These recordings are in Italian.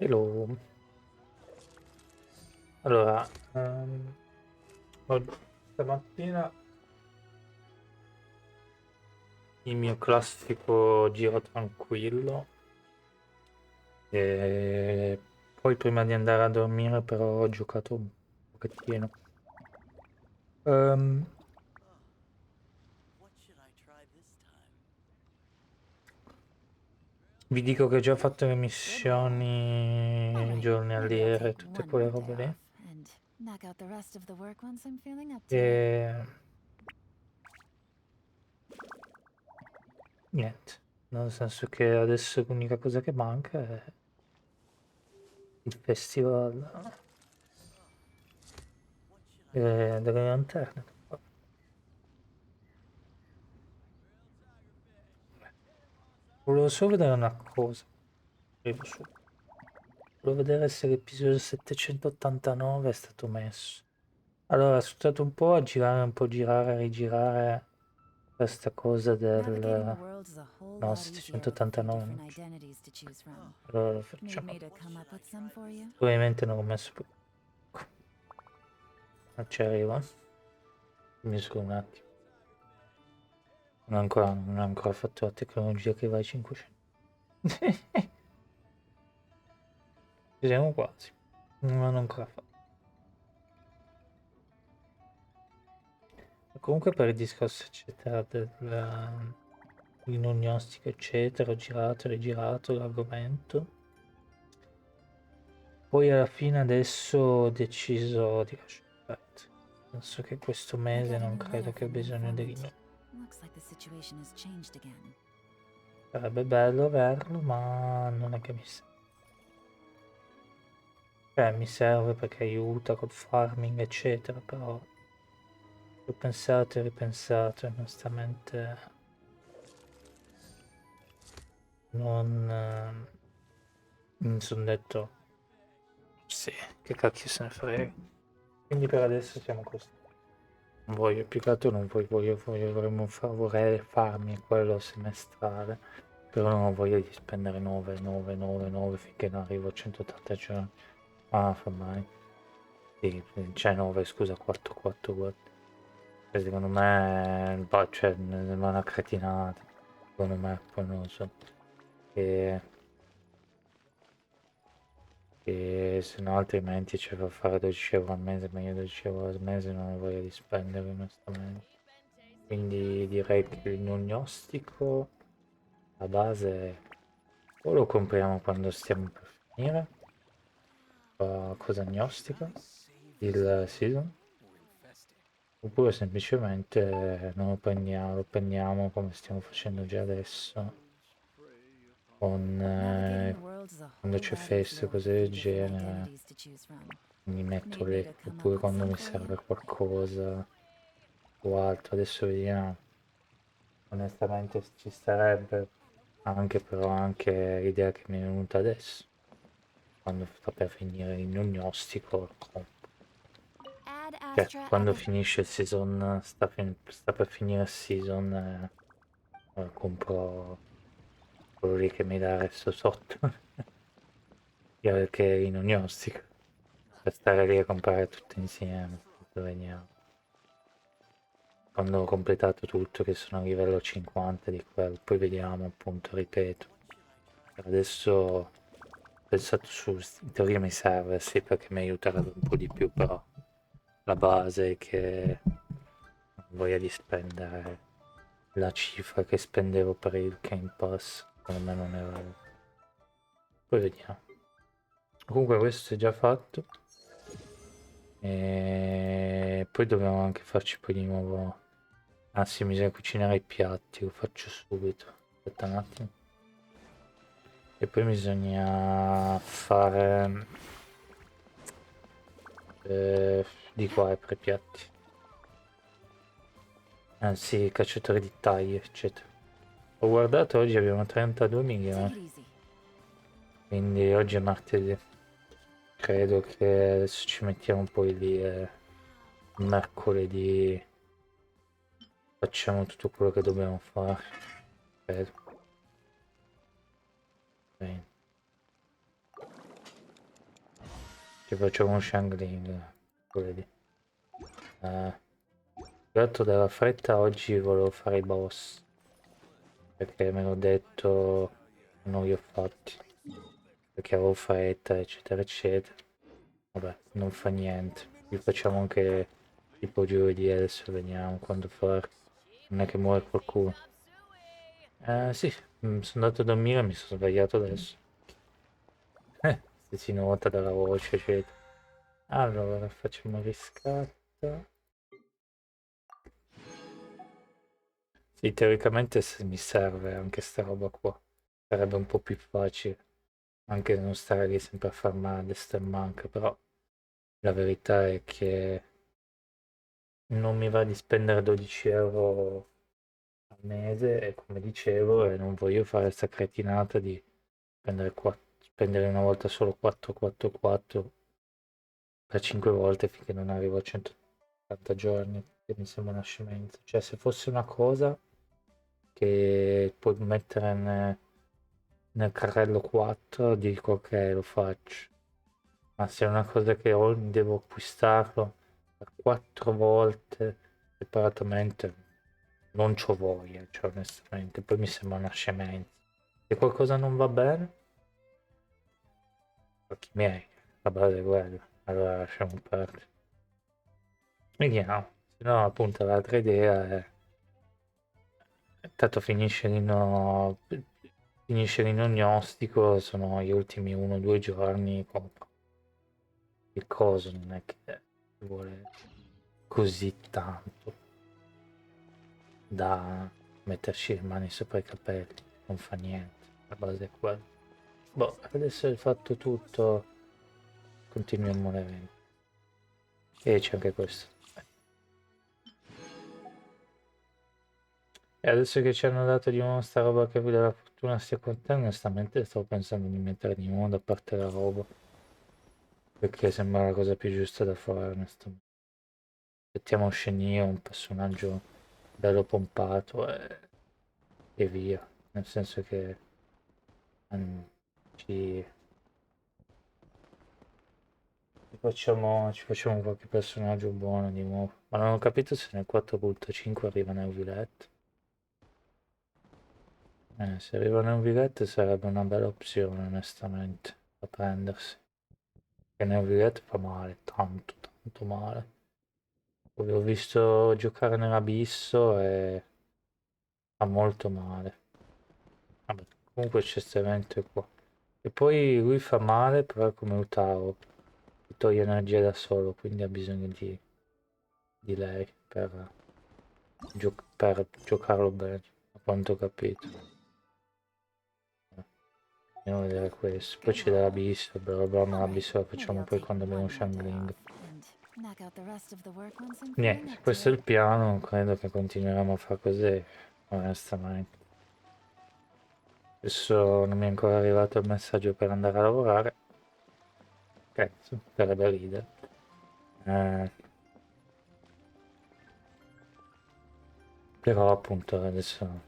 Hello. Allora, stamattina il mio classico giro tranquillo e poi prima di andare a dormire però ho giocato un pochettino. Ehm, Vi dico che ho già fatto le missioni giornaliere, tutte quelle robe lì. E niente, nel senso che adesso l'unica cosa che manca è il festival delle lanterne. Volevo solo vedere una cosa. Arrivo su. Volevo vedere se l'episodio 789 è stato messo. Allora, sono stato un po' a girare, un po' girare, rigirare questa cosa del... No, 789 non c'è. Allora lo facciamo. Probabilmente non l'ho messo più. Ma ci arrivo. Mi scuso un attimo. Non ho ancora fatto la tecnologia che va ai 500. Ci siamo quasi. Non l'ho ancora fatto. Comunque per il discorso eccetera di non gnostica eccetera, ho girato e rigirato l'argomento. Poi alla fine adesso ho deciso di lasciare perdere. Penso che questo mese non credo che ho bisogno di rinnovo. Sarebbe bello averlo, ma non è che mi serve. Mi serve perché aiuta col farming eccetera, però ho pensato e ripensato e onestamente non mi sono detto sì, che cacchio se ne frega. Quindi per adesso siamo così. Non voglio, più che altro non vorrei farmi quello semestrale, però non ho voglia di spendere 9 finché non arrivo a 180 giorni. Ah, fa mai. Sì, cioè 9, scusa, 4. Secondo me, cioè, è una cretinata. Secondo me, poi non lo so. E se no altrimenti ci fa fare 12 euro al mese, ma io 12 euro al mese non ho voglia di spendere onestamente. Quindi direi che il non gnostico, la base, o lo compriamo quando stiamo per finire, cosa gnostica, il season, oppure semplicemente non lo prendiamo come stiamo facendo già adesso, con, quando c'è festa e cose del genere. Mi metto lì, oppure quando mi serve qualcosa o altro, adesso vediamo. Onestamente ci starebbe anche però anche l'idea che mi è venuta adesso, quando sta per finire il gnostico, cioè quando finisce il season, sta per finire il season, compro quello lì che mi dà resto sotto, che è il gnostico, per stare lì a comprare tutto insieme, vediamo. Quando ho completato tutto, che sono a livello 50 di quello, poi vediamo appunto, ripeto. Per adesso ho pensato su, in teoria mi serve, sì, perché mi aiuterebbe un po' di più, però la base è che non ho voglia di spendere la cifra che spendevo per il Game Pass, secondo me non era... Poi vediamo. Comunque questo è già fatto. E poi dobbiamo anche farci poi di nuovo... Ah sì, bisogna cucinare i piatti, lo faccio subito. Aspetta un attimo. E poi bisogna fare di qua per i piatti. Sì, cacciatore di taglie, eccetera. Ho guardato, oggi abbiamo 32 milioni. Quindi oggi è martedì. Credo che adesso ci mettiamo poi lì e mercoledì facciamo tutto quello che dobbiamo fare. Credo. Bene. Ci facciamo un shangling. Vedi. Gatto della fretta, oggi volevo fare i boss. Perché me l'ho detto, non li ho fatti. Perché avevo fretta, eccetera, eccetera. Vabbè, non fa niente. Li facciamo anche tipo giovedì, adesso vediamo quando fare. Non è che muore qualcuno. Sì, sono andato a dormire e mi sono svegliato adesso. Se si nota dalla voce, eccetera. Allora, facciamo riscatto. Sì, teoricamente se mi serve anche sta roba qua. Sarebbe un po' più facile. Anche non stare lì sempre a farmare a destra e manca, però la verità è che non mi va di spendere 12 euro al mese, e come dicevo, e non voglio fare questa cretinata di spendere una volta solo 444 per 5 volte finché non arrivo a 180 giorni, che mi sembra una scemenza. Cioè, se fosse una cosa che puoi mettere nel carrello 4, dico ok, lo faccio. Ma se è una cosa che devo acquistarlo per 4 volte separatamente, non c'ho voglia, cioè onestamente, poi mi sembra una scemenza. Se qualcosa non va bene, occhi miei, la base è quella, allora lasciamo perdere. Vediamo, se no appunto l'altra idea è, tanto finisce l'ino gnostico, sono gli ultimi 1 o 2 giorni, compro il coso, non è che ci vuole così tanto da metterci le mani sopra i capelli, non fa niente, la base è quella. Boh, adesso hai fatto tutto, continuiamo l'evento. E c'è anche questo. E adesso che ci hanno dato di nuovo sta roba che della fortuna stia con te, onestamente stavo pensando di mettere di nuovo da parte la roba. Perché sembra la cosa più giusta da fare, onestamente. Mettiamo Shenmue, un personaggio bello pompato e via. Nel senso che mm, ci, ci facciamo qualche personaggio buono di nuovo. Ma non ho capito se nel 4.5 arriva nel Villette. Se arriva nel Villette sarebbe una bella opzione, onestamente, da prendersi. Che nel Villette fa male, tanto, tanto male. Avevo visto giocare nell'abisso e fa molto male. Vabbè, comunque c'è questo evento qua. E poi lui fa male, però è come Utaro, ti toglie energia da solo, quindi ha bisogno di lei per giocarlo bene, a quanto ho capito. Andiamo a vedere questo. Poi c'è dell'abisso, bla bla, ma l'abisso lo facciamo poi quando abbiamo Shangling. Niente, questo è il piano, credo che continueremo a fare così, onestamente. Adesso non mi è ancora arrivato il messaggio per andare a lavorare. Cazzo, sarebbe ridere. Eh, però appunto adesso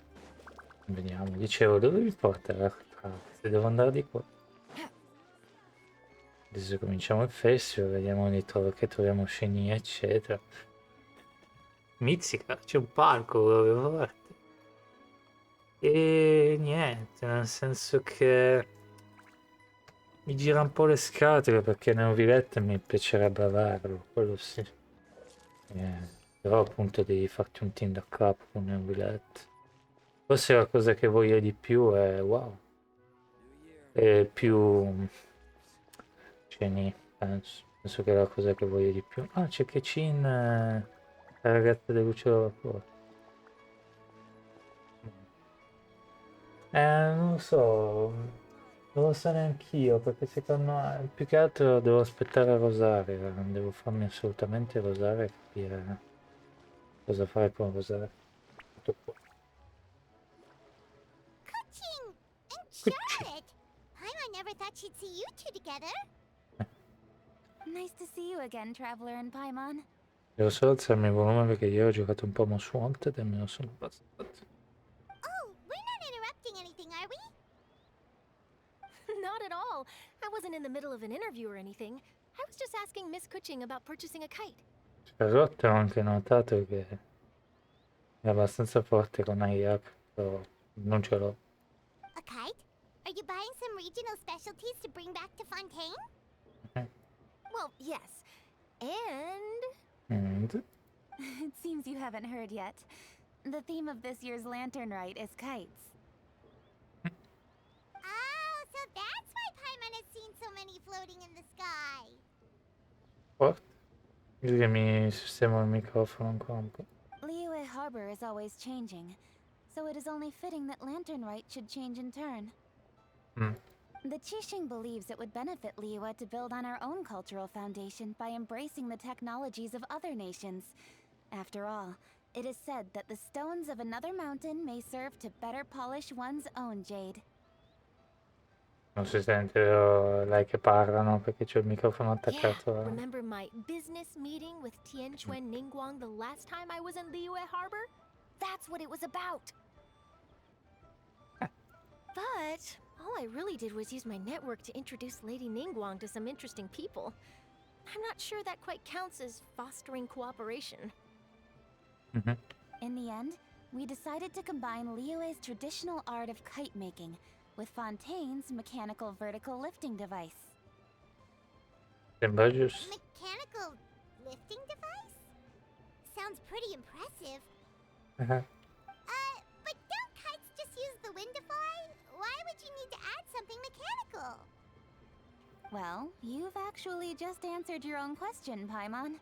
vediamo. Dicevo, dove mi porta la se devo andare di qua. Adesso cominciamo il festival, vediamo che troviamo sceni, eccetera. Mizzica, c'è un palco, volevo farti. E niente, nel senso che mi gira un po' le scatole perché nel Villette mi piacerebbe averlo, quello sì. Però appunto devi farti un team da capo con nel Villette. Forse la cosa che voglio di più è wow. È più ceni, penso. Penso che è la cosa che voglio di più. Ah, c'è Kechin, la ragazza del luce della vapore. Non lo so, non lo so neanch'io, perché secondo me più che altro devo aspettare a rosare, non devo farmi assolutamente rosare e capire cosa fare con rosare. Tutto qua. Coaching and Cucci. Charlotte. I never thought she'd see you two together. Nice to see you again, Traveler and Paimon. Devo solo alzarmi il volume perché io ho giocato un po' Most Wanted e me lo sono passato. Oh, we're not interrupting anything, are we? Not at all. I wasn't in the middle of an interview or anything. I was just asking Miss Kuching about purchasing a kite. Charlotte ho anche notato che è abbastanza forte con Ayak, però non ce l'ho. A kite? Are you buying some regional specialties to bring back to Fontaine? Well, yes. And And It seems you haven't heard yet. The theme of this year's lantern rite is kites. Oh, so that's why Paimon has seen so many floating in the sky. forte. Io che mi sistemo il microfono ancora un po'. Liyue Harbor is always changing, so it is only fitting that lantern rite should change in turn. Mm. The Qixing believes it would benefit Liyue to build on our own cultural foundation by embracing the technologies of other nations. After all, it is said that the stones of another mountain may serve to better polish one's own jade. Non si sente lei che parla, no? Perché c'è il microfono yeah, attaccato a... remember my business meeting with Tianquan Ningguang the last time I was in Liyue Harbor? That's what it was about. But all I really did was use my network to introduce Lady Ningguang to some interesting people. I'm not sure that quite counts as fostering cooperation. Mhm. In the end, we decided to combine Liyue's traditional art of kite making with Fontaine's mechanical vertical lifting device. Sembra giusto. Mechanical lifting device? Sounds pretty impressive. Eh, But don't kites just use the wind to fly? Why would you need to add something mechanical? Well, you've actually just answered your own question, Paimon.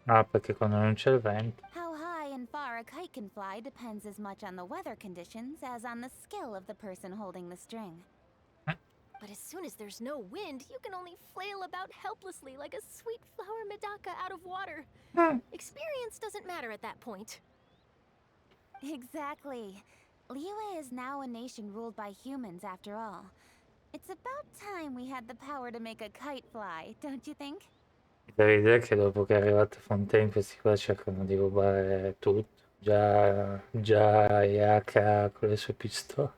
No, perché quando non c'è il vento... How high and far a kite can fly depends as much on the weather conditions as on the skill of the person holding the string. But as soon as there's no wind, you can only flail about helplessly like a sweet flower medaka out of water. Experience doesn't matter at that point. Exactly. Liyue is now a nation ruled by humans after all. It's about time we had the power to make a kite fly, don't you think? L'idea è che dopo che è arrivato Fontaine questi qua cercano di rubare tutto. Già Yaka con le sue pistole.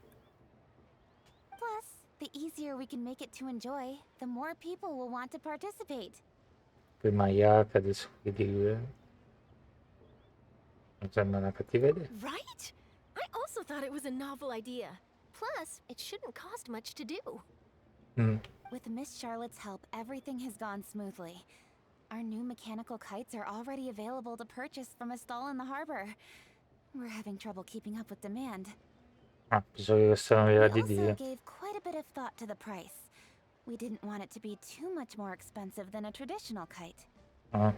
Plus, the easier we can make it to enjoy, the more people will want to participate. Prima Yaka, adesso quelli di lui. Non sembra una cattiva idea. Right? I also thought it was a novel idea. Plus, it shouldn't cost much to do. Mm. With Miss Charlotte's help, everything has gone smoothly. Our new mechanical kites are already available to purchase from a stall in the harbor. We're having trouble keeping up with demand. Ah, bisogna che siano We via di also Dio. gave quite a bit of thought to the price. We didn't want it to be too much more expensive than a traditional kite. Ah.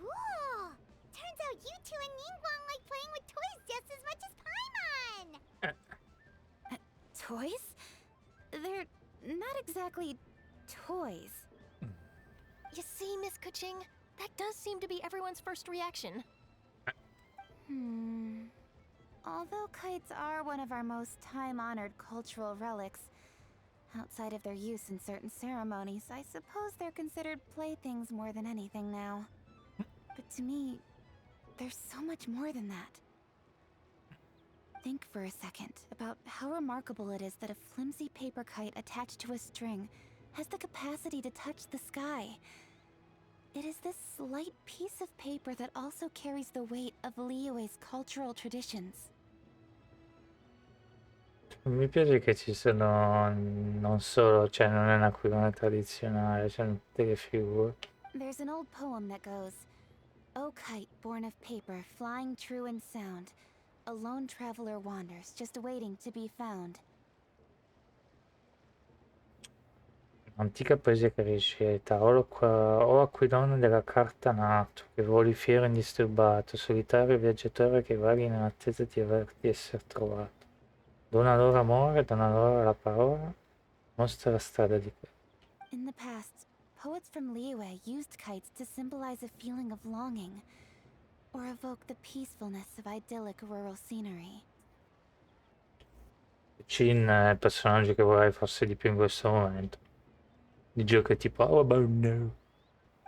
Cool! Turns out you two and Ningguang like playing with toys just as much as Paimon! Toys? They're not exactly toys. You see, Miss Kuching, that does seem to be everyone's first reaction. Although kites are one of our most time-honored cultural relics, outside of their use in certain ceremonies, I suppose they're considered playthings more than anything now. But to me, there's so much more than that. Think for a second about how remarkable it is that a flimsy paper kite attached to a string has the capacity to touch the sky. It is this slight piece of paper that also carries the weight of Liyue's cultural traditions. Mi piace che ci sono non solo, cioè non è un aquilone tradizionale, c'è tutte le figure. There's an old poem that goes, "O kite born of paper, flying true and sound, a lone traveler wanders, just waiting to be found." Antica poesia che recita, o aquilone della carta nato, che voli fiero e indisturbato, solitario viaggiatore che vaghi in attesa di essere trovato. Dona loro amore, dona loro la parola, mostra la strada di te. In the past, poets from Liyue used kites to symbolize a feeling of longing, or evoke the peacefulness of idyllic rural scenery. Chin è il personaggio che vorrei fosse di più in questo momento. Di giochi tipo, oh, about no.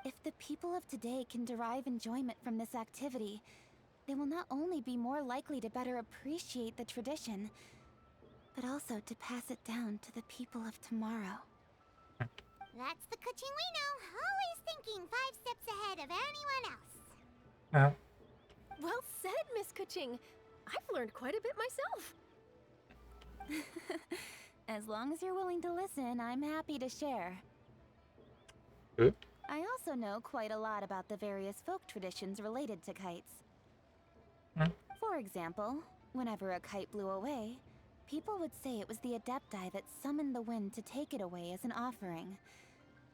If the people of today can derive enjoyment from this activity, they will not only be more likely to better appreciate the tradition, but also to pass it down to the people of tomorrow. That's the Kuching we know, always thinking 5 steps ahead of anyone else. Ah, Well said, Miss Kuching. I've learned quite a bit myself. As long as you're willing to listen, I'm happy to share. good. I also know quite a lot about the various folk traditions related to kites. Hmm. For example, whenever a kite blew away, people would say it was the Adepti that summoned the wind to take it away as an offering.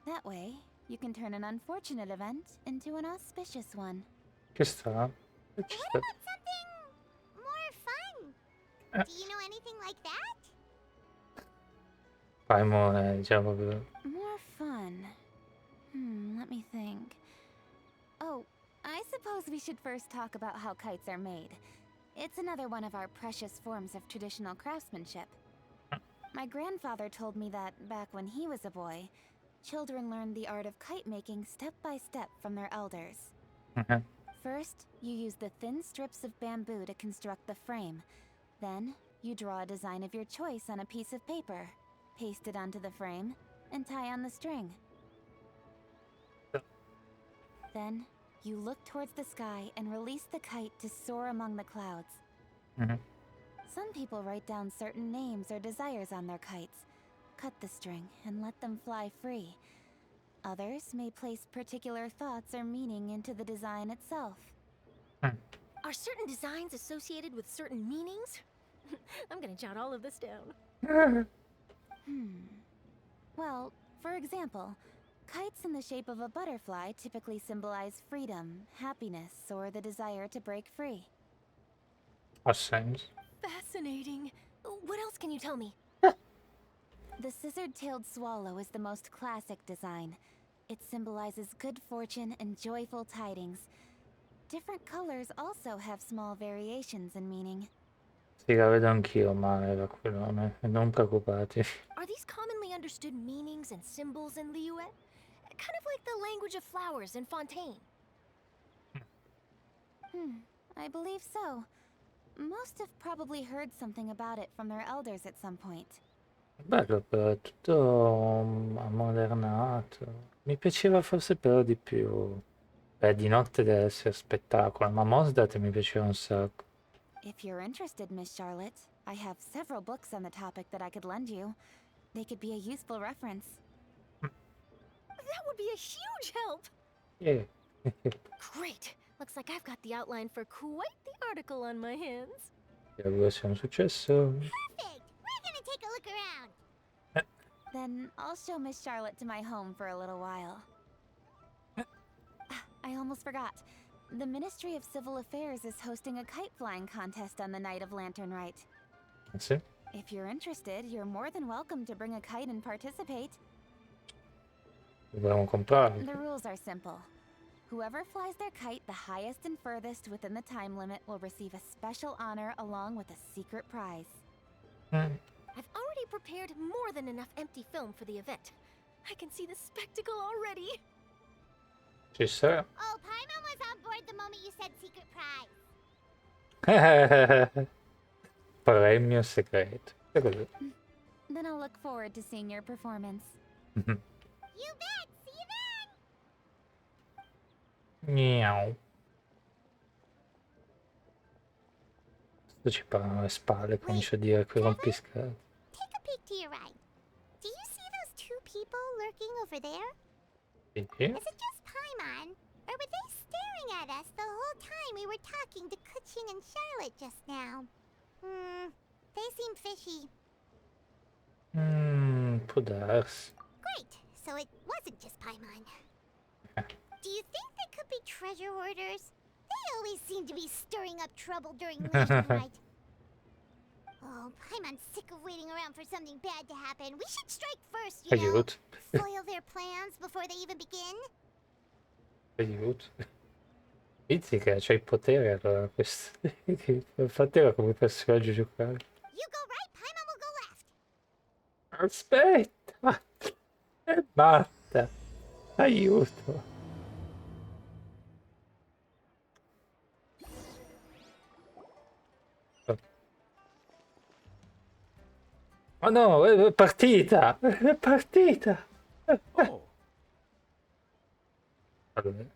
That way, you can turn an unfortunate event into an auspicious one. Che sta? Che ci What sta? about something more fun? Eh. Do you know anything like that? Paimon è già proprio... More fun. Let me think. Oh, I suppose we should first talk about how kites are made. It's another one of our precious forms of traditional craftsmanship. My grandfather told me that back when he was a boy, children learned the art of kite making step by step from their elders. Mhm. First, you use the thin strips of bamboo to construct the frame. Then, you draw a design of your choice on a piece of paper, paste it onto the frame, and tie on the string. Then, you look towards the sky and release the kite to soar among the clouds. Mhm. Some people write down certain names or desires on their kites, cut the string, and let them fly free. Others may place particular thoughts or meaning into the design itself. Are certain designs associated with certain meanings? I'm gonna jot all of this down. Well, for example, kites in the shape of a butterfly typically symbolize freedom, happiness, or the desire to break free. Ha senso. Fascinating. What else can you tell me? The scissored-tailed swallow is the most classic design. It symbolizes good fortune and joyful tidings. Different colors also have small variations in meaning. Sì, la vedo anch'io male da quello, non preoccupati. Are these commonly understood meanings and symbols in Liyue? Kind of like the language of flowers in Fontaine. I believe so. Most have probably heard something about it from their elders at some point. Bello però, è tutto ammodernato. Mi piaceva forse però di più. Beh, di notte deve essere spettacolo, ma Mosdat mi piaceva un sacco. If you're interested, Miss Charlotte, I have several books on the topic that I could lend you. They could be a useful reference. That would be a huge help! Yeah. Great! Looks like I've got the outline for quite the article on my hands. Ti auguro sia un successo. Perfect! We're gonna take a look around. Then I'll show Miss Charlotte to my home for a little while. I almost forgot. The Ministry of Civil Affairs is hosting a kite flying contest on the night of Lantern Rite. Sì. If you're interested, you're more than welcome to bring a kite and participate. Dovremmo comprarli. The rules are simple. Whoever flies their kite the highest and furthest within the time limit will receive a special honor along with a secret prize. Mm. I've already prepared more than enough empty film for the event. I can see the spectacle already. Ci sarà. Oh, Paimon was on board the moment you said secret prize. Premio segreto. E così. Then I'll look forward to seeing your performance. You bet! See you then! Miau. Questo ci parla alle spalle, comincia a dire che rompiscatole. Take a peek to your right. Do you see those two people lurking over there? Sì. Is it just Paimon? Or were they staring at us the whole time we were talking to Kuching and Charlotte just now? They seem fishy. Può darsi. Great, so it wasn't just Paimon. Do you think they could be treasure hoarders? They always seem to be stirring up trouble during Lantern Rite. Oh, Paimon's sick of waiting around for something bad to happen. We should strike first, you know? Aiuto. Foil their plans before they even begin. Aiuto. Dici che c'hai il potere allora questo. Fatela come personaggio giocare. You go right, Paimon will go left. Aspetta! E basta! Aiuto! Oh no, è partita! È partita! Oh, Allora,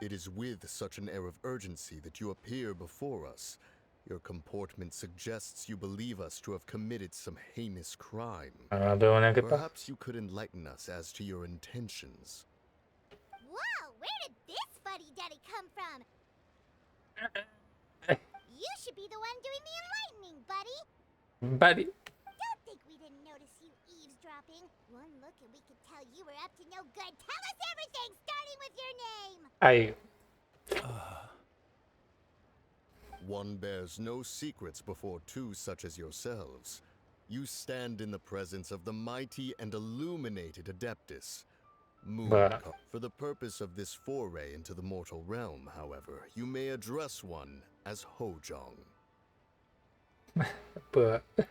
It is with such an air of urgency that you appear before us. Your comportment suggests you believe us to have committed some heinous crime. non avevo neanche parlato. Perhaps you could enlighten us as to your intentions. Whoa, where did this fuddy-duddy come from? You should be the one doing the enlightening, buddy. Buddy. Don't think we didn't notice you eavesdropping. One look and we could tell you were up to no good. Tell us everything, starting with your name. Ai. One bears no secrets before two such as yourselves. You stand in the presence of the mighty and illuminated Adeptus. For the purpose of this foray into the mortal realm, however, you may address one as Hojong. But You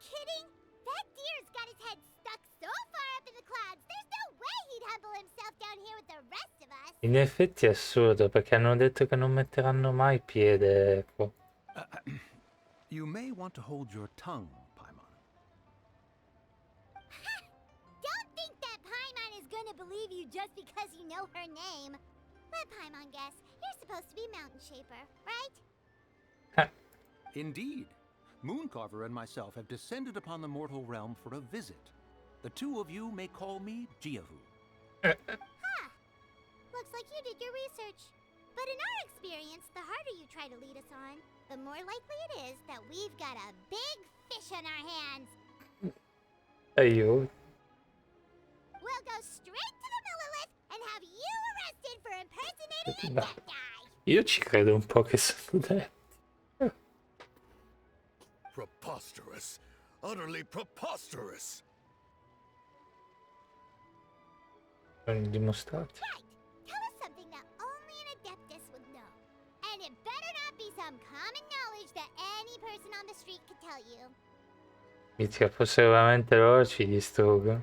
kidding? That deer's got his head stuck so far up in the clouds. There's no way he'd humble himself down here with the rest of us. in effetti è assurdo perché hanno detto che non metteranno mai piede qua. you may want to hold your tongue, Paimon. Don't think that Paimon is gonna believe you just because you know her name. Let Paimon guess. You're supposed to be Mountain Shaper, right? Indeed. Mooncarver and myself have descended upon the mortal realm for a visit. The two of you may call me Giochi. Looks like you did your research. But in our experience, the harder you try to lead us on, the more likely it is that we've got a big fish on our hands. Io We'll go straight to the Millilith and have you arrested for impersonating a No. dead guy. Io ci credo un po' che sono detti. Preposterous! Utterly preposterous! Sono dimostrati. Right. Tell us something that only an Adeptus would know. And it better not be some common knowledge that any person on the street could tell you. Dici che fosse veramente loro ci distruggono.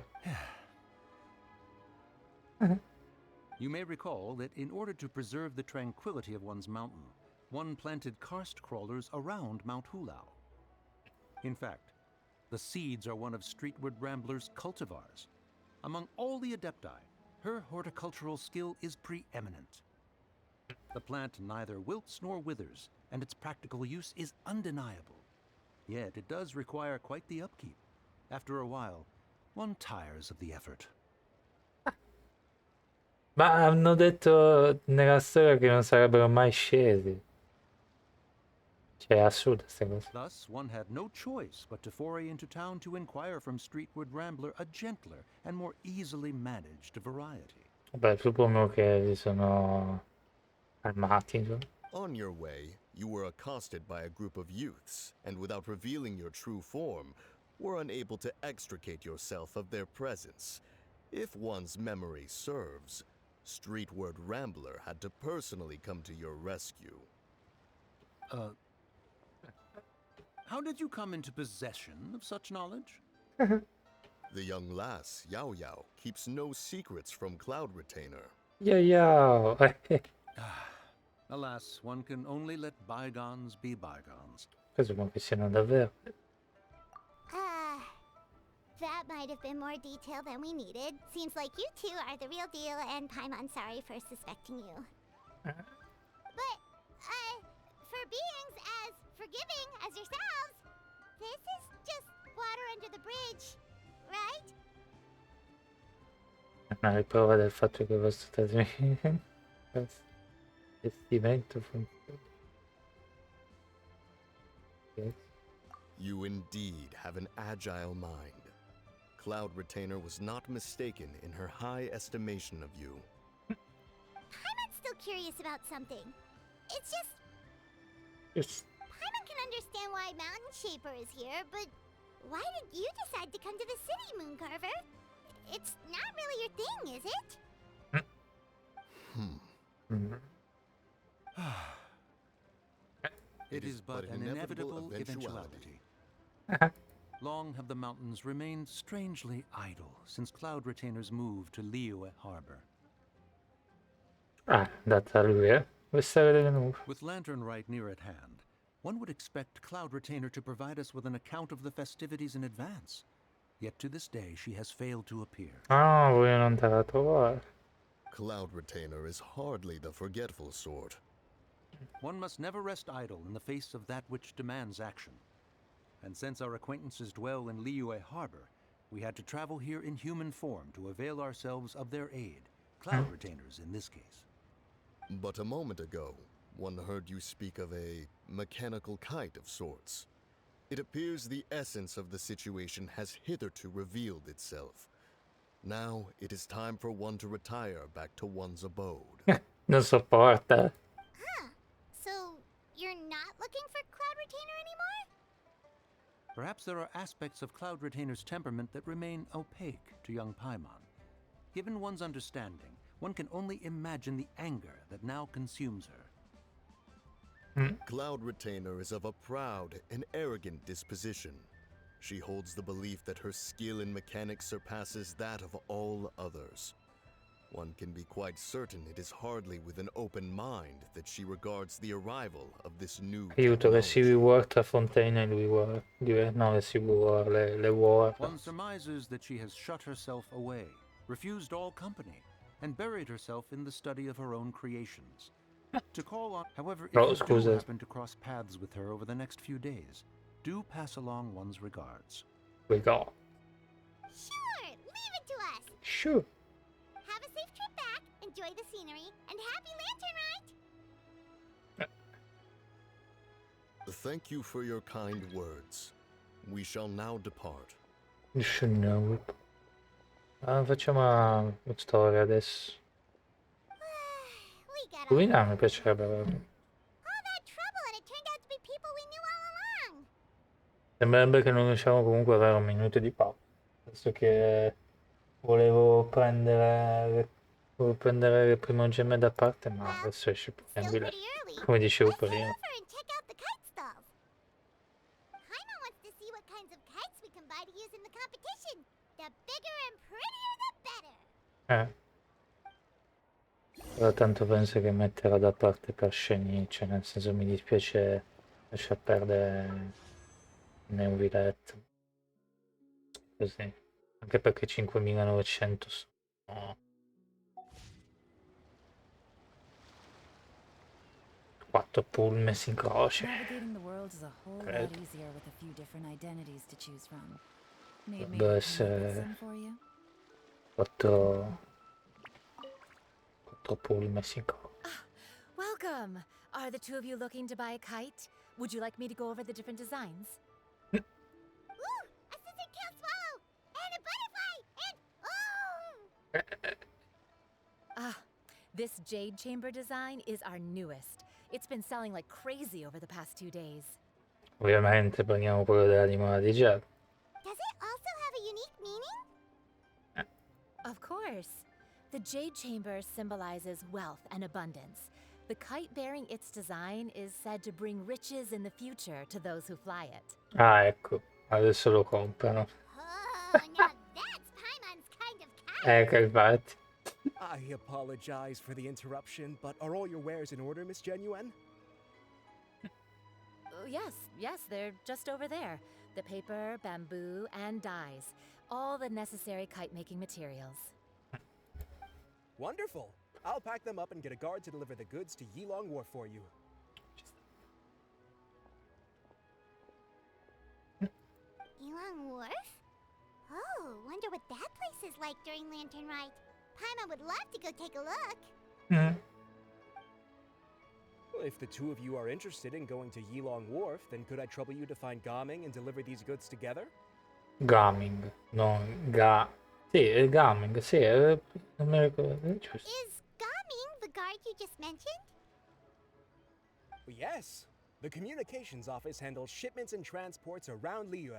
You may recall that in order to preserve the tranquility of one's mountain, one planted karst crawlers around Mount Hulao. In fact, the seeds are one of Streetward Rambler's cultivars. Among all the Adepti, her horticultural skill is preeminent. The plant neither wilts nor withers, and its practical use is undeniable. Yet it does require quite the upkeep. After a while, one tires of the effort. Ma hanno detto nella storia che non sarebbero mai scesi. Cioè, è assurda questa cosa. Thus, one had no choice but to foray into town to inquire from Streetward Rambler a gentler and more easily managed variety. Beh, suppongo che si sono armati, insomma. On your way, you were accosted by a group of youths, and without revealing your true form, were unable to extricate yourself of their presence. If one's memory serves, Streetward Rambler had to personally come to your rescue. How did you come into possession of such knowledge? The young lass, Yao Yao, keeps no secrets from Cloud Retainer. Yo. Alas, one can only let bygones be bygones. Presumo che siano davvero. That might have been more detail than we needed. Seems like you two are the real deal, and Paimon's sorry for suspecting you. But, for beings as forgiving as yourselves, this is just water under the bridge, right? Una riprova del fatto che il vostro vestimento funziona. Yes. You indeed have an agile mind. Cloud Retainer was not mistaken in her high estimation of you. Paimon's still curious about something. It's just, Yes. Paimon can understand why Mountain Shaper is here, but why did you decide to come to the city, Mooncarver? It's not really your thing, is it? Mm. It is but an inevitable eventuality. Long have the mountains remained strangely idle since Cloud Retainer's move to Liyue Harbor. Ah, andata lui, eh? Questa vedere nuova. With Lantern right near at hand, one would expect Cloud Retainer to provide us with an account of the festivities in advance. yet to this day she has failed to appear. Ah, vogliono andare a trovare. Cloud Retainer is hardly the forgetful sort. One must never rest idle in the face of that which demands action. And since our acquaintances dwell in Liyue Harbor, we had to travel here in human form to avail ourselves of their aid. Cloud Retainers in this case. But a moment ago, one heard you speak of a mechanical kite of sorts. It appears the essence of the situation has hitherto revealed itself. Now it is time for one to retire back to one's abode. Non sopporta. Huh. So, you're not looking for Cloud Retainer anymore? Perhaps there are aspects of Cloud Retainer's temperament that remain opaque to young Paimon. Given one's understanding, one can only imagine the anger that now consumes her. Cloud Retainer is of a proud and arrogant disposition. She holds the belief that her skill in mechanics surpasses that of all others. One can be quite certain it is hardly with an open mind that she regards the arrival of this new Aiuto, le technology. Civil War tra Fontaine e lui War. No, le Civil War, le War. One surmises that she has shut herself away, refused all company, and buried herself in the study of her own creations. To call on, however, if you do happen to cross paths with her over the next few days, do pass along one's regards. We go. Sure, leave it to us. Sure. Have a safe trip back, enjoy the scenery, and happy lantern ride! Thank you for your kind words. We shall now depart. You should know it. Facciamo la storia adesso. We got Ruina mi piacerebbe. all that trouble and it turned out to be people we knew all along. Sembrerebbe che non riusciamo comunque ad avere un minuto di pausa. Penso che volevo prendere le primogemme da parte, ma adesso esce più Still tranquilla. pretty early. Come dicevo Let's head prima. over and check out the kite stalls. Paimon wants to see what kinds of kites we can buy to use in the competition. The bigger and prettier, the better. Però tanto penso che metterò da parte per sceni, cioè nel senso mi dispiace lasciar perdere Neuvillet. Così. Anche perché 5900 sono 4 pull messi in croce. Navigating the world is a whole lot Credo. easier with a few different identities to choose from. Need me Dovrebbe to come up with essere some for you? 4 pull messi in croce. Welcome! Are the two of you looking to buy a kite? Would you like me to go over the different designs? Ooh, a scissor-tail swallow! And a butterfly! And oh! This jade chamber design is our newest. It's been selling like crazy over the past 2 days. Ovviamente prendiamo quello della dimora di Jed. Does it also have a unique meaning? Of course. The jade chamber symbolizes wealth and abundance. The kite bearing its design is said to bring riches in the future to those who fly it. Ah, ecco, adesso lo comprano. Oh, now that's Paimon's kind of kite! Che infatti. I apologize for the interruption, but are all your wares in order, Miss Genuine? Yes, they're just over there. The paper, bamboo, and dyes. All the necessary kite-making materials. Wonderful! I'll pack them up and get a guard to deliver the goods to Yilong Wharf for you. Yilong Wharf? Oh, wonder what that place is like during Lantern Rite. Paimon would love to go take a look. Well, if the two of you are interested in going to Yilong Wharf, then could I trouble you to find Gaming and deliver these goods together? Gaming, non Sì, gaming, sì, non mi ricordo, giusto. Is Gaming the guard you just mentioned? Well, yes. The communications office handles shipments and transports around Liyue.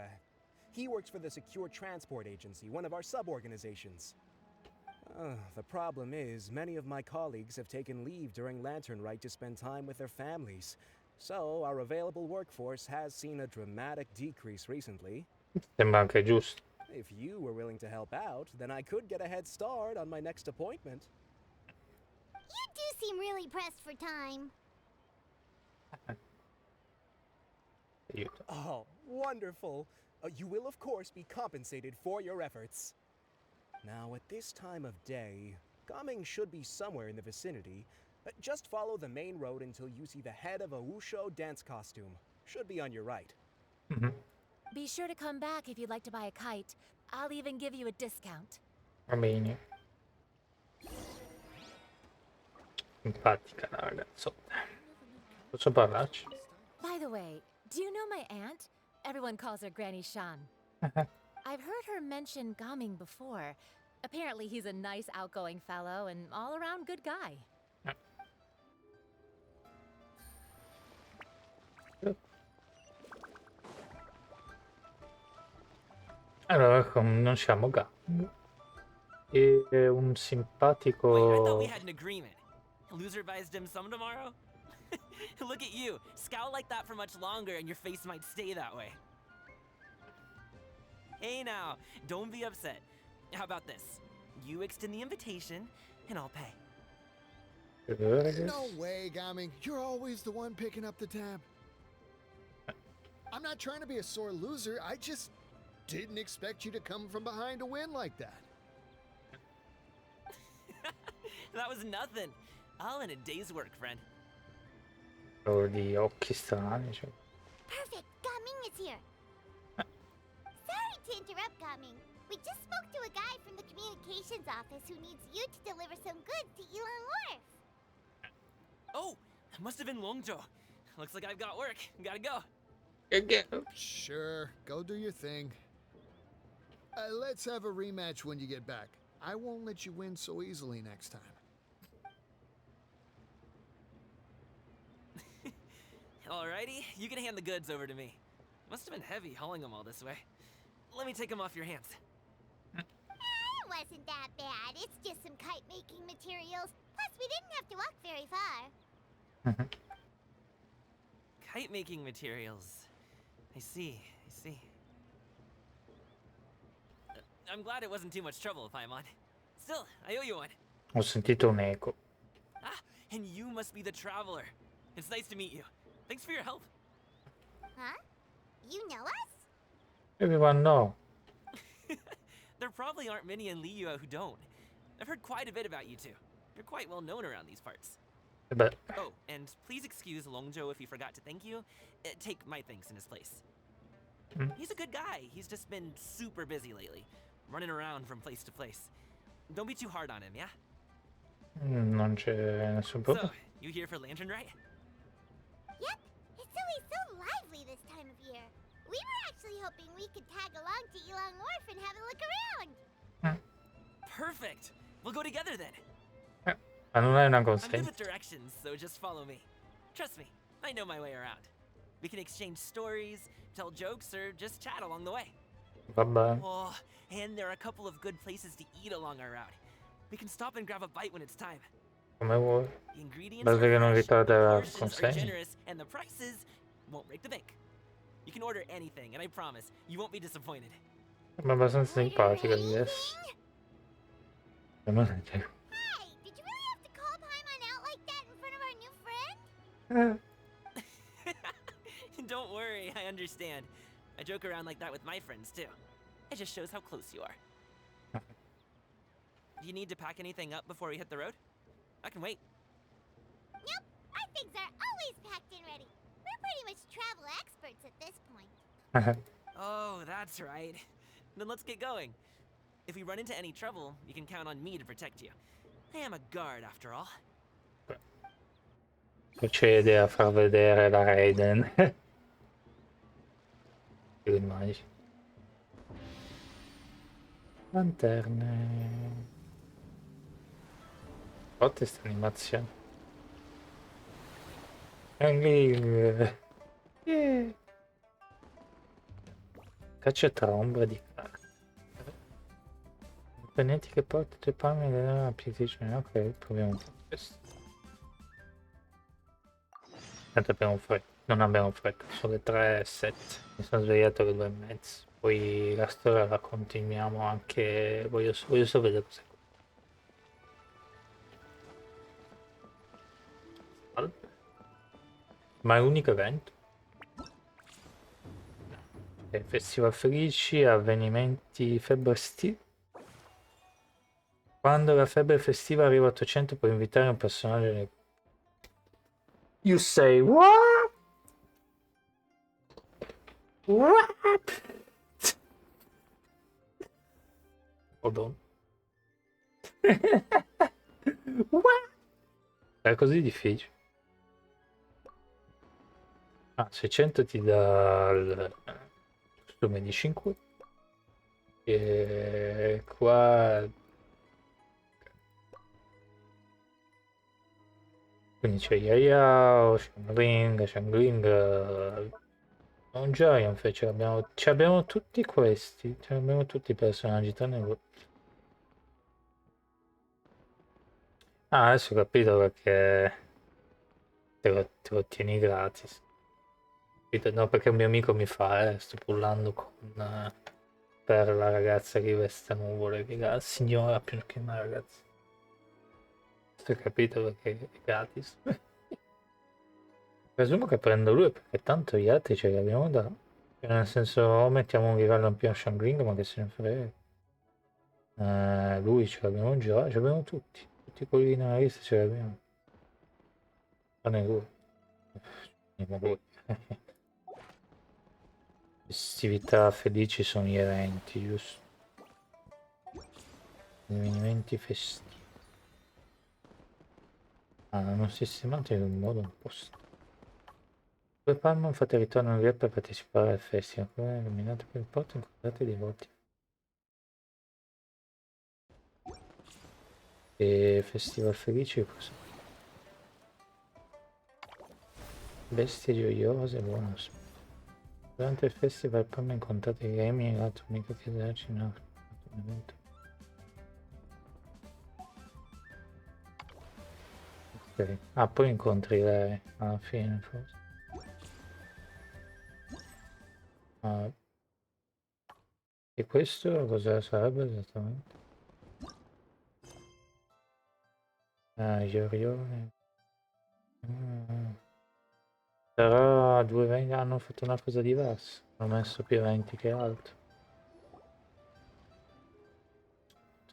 He works for the Secure Transport Agency, one of our sub-organizations. The problem is, many of my colleagues have taken leave during Lantern Rite to spend time with their families. So, our available workforce has seen a dramatic decrease recently. Sembra anche giusto. If you were willing to help out, then I could get a head start on my next appointment. You do seem really pressed for time. Aiuto. Oh, wonderful! You will, of course, be compensated for your efforts. Now, at this time of day, Gaming should be somewhere in the vicinity. Just follow the main road until you see the head of a Wusho dance costume. Should be on your right. Be sure to come back if you'd like to buy a kite. I'll even give you a discount. Va bene. Simpatica la ragazzotta. Posso parlarci? By the way, do you know my aunt? Everyone calls her Granny Shan. I've heard her mention Gaming before. Apparently he's a nice, outgoing fellow and all-around good guy. Allora, conosciamo Gang. È un simpatico... Wait, I thought we had an agreement. Loser buys dim sum tomorrow? Look at you. Scowl like that for much longer and your face might stay that way. Hey now, don't be upset. How about this? You extend the invitation, and I'll pay. No way, Gaming. You're always the one picking up the tab. I'm not trying to be a sore loser. I just didn't expect you to come from behind to win like that. That was nothing. All in a day's work, friend. Di occhi strani, cioè. Perfect! Gaming is here! Sorry to interrupt, Gaming. We just spoke to a guy from the communications office who needs you to deliver some goods to Elan Wharf. Oh, that must have been Longjo. Looks like I've got work. Gotta go. Sure, go do your thing. Let's have a rematch when you get back. I won't let you win so easily next time. Alrighty, you can hand the goods over to me. Must have been heavy hauling them all this way. Let me take them off your hands. It wasn't that bad. It's just some kite-making materials. Plus, we didn't have to walk very far. Kite-making materials. I see. I'm glad it wasn't too much trouble, Paimon. Still, I owe you one. Ho sentito un eco. Ah, and you must be the traveler. It's nice to meet you. Thanks for your help. Huh? You know us? Everyone know. There probably aren't many in Liyue who don't. I've heard quite a bit about you two. You're quite well known around these parts. Beh, Oh, and please excuse Longjo if he forgot to thank you. Take my thanks in his place. He's a good guy. He's just been super busy lately, running around from place to place. Don't be too hard on him, yeah? non c'è nessun So, problema. you here for Lantern, right? Yep. It's always so lively this time of year. We were actually hoping we could tag along to Elan Wharf and have a look around. Perfect. We'll go together then. Ma non è una I'm good consegna. with directions, so just follow me. Trust me, I know my way around. We can exchange stories, tell jokes, or just chat along the way. Vabbè. Oh, and there are a couple of good places to eat along our route. We can stop and grab a bite when it's time. Come vuoi. The ingredients Basta are che non fresh, ritardi the la portions are consegna. generous, and the prices won't break the bank. You can order anything, and I promise you won't be disappointed. Ma abbastanza simpatica Order adesso. anything? Hey, did you really have to call Paimon out like that in front of our new friend? Don't worry, I understand. I joke around like that with my friends too. It just shows how close you are. Do you need to pack anything up before we hit the road? I can wait. Nope. Our things are always packed and ready. We're pretty much travel experts at this point. Oh, that's right. Then let's get going. If we run into any trouble, you can count on me to protect you. I am a guard after all. Procede a far vedere la Raiden. Che immagini. Lanterne. Forte sta animazione. Anche caccia tra ombre di carte. Componenti che porta due palme della applicazione. Ok, proviamo un po' questo. Tanto abbiamo fretta. Non abbiamo fretta, sono le 3:07. Mi sono svegliato alle 2:30. Poi la storia la continuiamo anche. Voglio solo vedere cos'è. Ma è l'unico evento? Festival felici, avvenimenti, febbre estiva. Quando la febbre festiva arriva a 800 puoi invitare un personaggio nel... You say what? What? Hold on. What? È così difficile. Ah, 600 ti dà il costume di 5. E qua... Quindi c'è Yayao, Shangling, non Giant, ce abbiamo tutti questi, ce abbiamo tutti i personaggi, tranne lui. Ah, adesso ho capito perché te lo tieni gratis. Capito? No, perché un mio amico mi fa, sto pullando con... per la ragazza che veste nuvole, che la signora più che una ragazza. Adesso ho capito perché è gratis. Presumo che prendo lui perché tanto gli altri ce li abbiamo da... Cioè, nel senso, o mettiamo un livello in più a Shangling, ma che se ne frega. Lui ce l'abbiamo già, ce l'abbiamo tutti. Tutti quelli nella lista ce li abbiamo. Tranne lui. Andiamo lui. Festività felici sono gli eventi, giusto? Avvenimenti festivi. Ah, hanno sistemato in un modo un po' strano. Due Palma fate ritorno in via per partecipare al festival. Come illuminato per il porto incontrate dei volti. E festival felici cosa? Bestie gioiose, bonus. Durante il festival Palma incontrate i Remi e l'altro amico che esercita un evento. Ok. Ah, poi incontri lei alla fine forse. Ah, e questo cosa sarebbe esattamente? Ah, Iorione. Però due eventi hanno fatto una cosa diversa. Hanno messo più eventi che altro.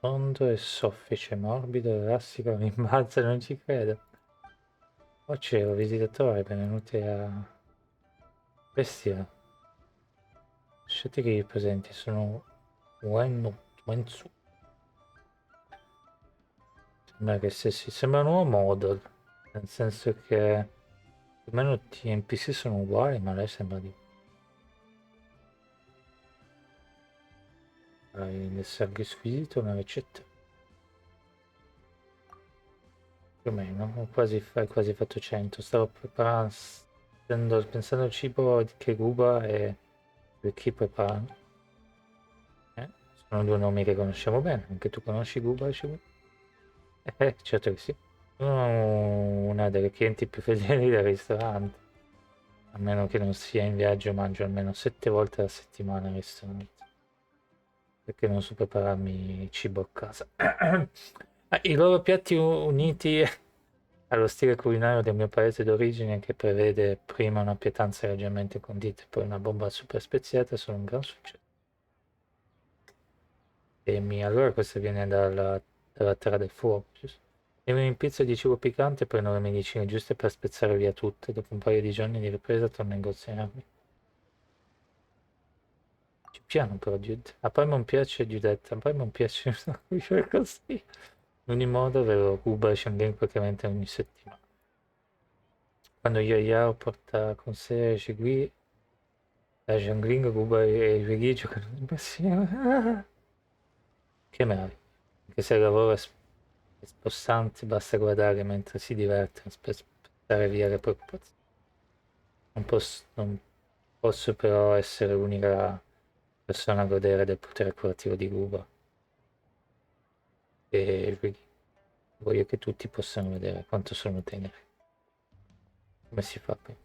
Tondo e soffice, morbido, elastico, rimbalza, non ci credo. Oh cielo, visitatore, benvenuti a... Bestia. Lasciate che i presenti sono... Wensu. Sembra che sembra un nuovo model. Nel senso che... Più o meno gli NPC sono uguali, ma lei sembra di... Il sergo squisito, una ricetta. Più o meno, hai quasi fatto 100. Stavo preparando, pensando al cibo che ruba e chi prepara. Sono due nomi che conosciamo bene, anche tu conosci Guba e Shibu? Certo che sì. Sono una delle clienti più fedeli del ristorante. A meno che non sia in viaggio, mangio almeno 7 volte alla settimana al ristorante. Perché non so prepararmi cibo a casa. I loro piatti uniti allo stile culinario del mio paese d'origine, che prevede prima una pietanza leggermente condita e poi una bomba super speziata, sono un gran successo. Allora questa viene dalla terra del fuoco, giusto? E mi impizzo di cibo piccante e prendo le medicine giuste per spezzare via tutte. Dopo un paio di giorni di ripresa torno a negoziarmi. Piano però, Giude. A poi non piace Giudetta, a poi non piace così. In ogni modo ve lo ruba e Shanghai praticamente ogni settimana. Quando Yao porta con sé Shigui, la Shangling ruba i suoi giocano insieme. Che meraviglia. Anche se il lavoro è spossante, basta guardare mentre si divertono per spazzare via le preoccupazioni. Non posso però essere l'unica persona a godere del potere curativo di Ruba. E voglio che tutti possano vedere quanto sono teneri. Come si fa poi?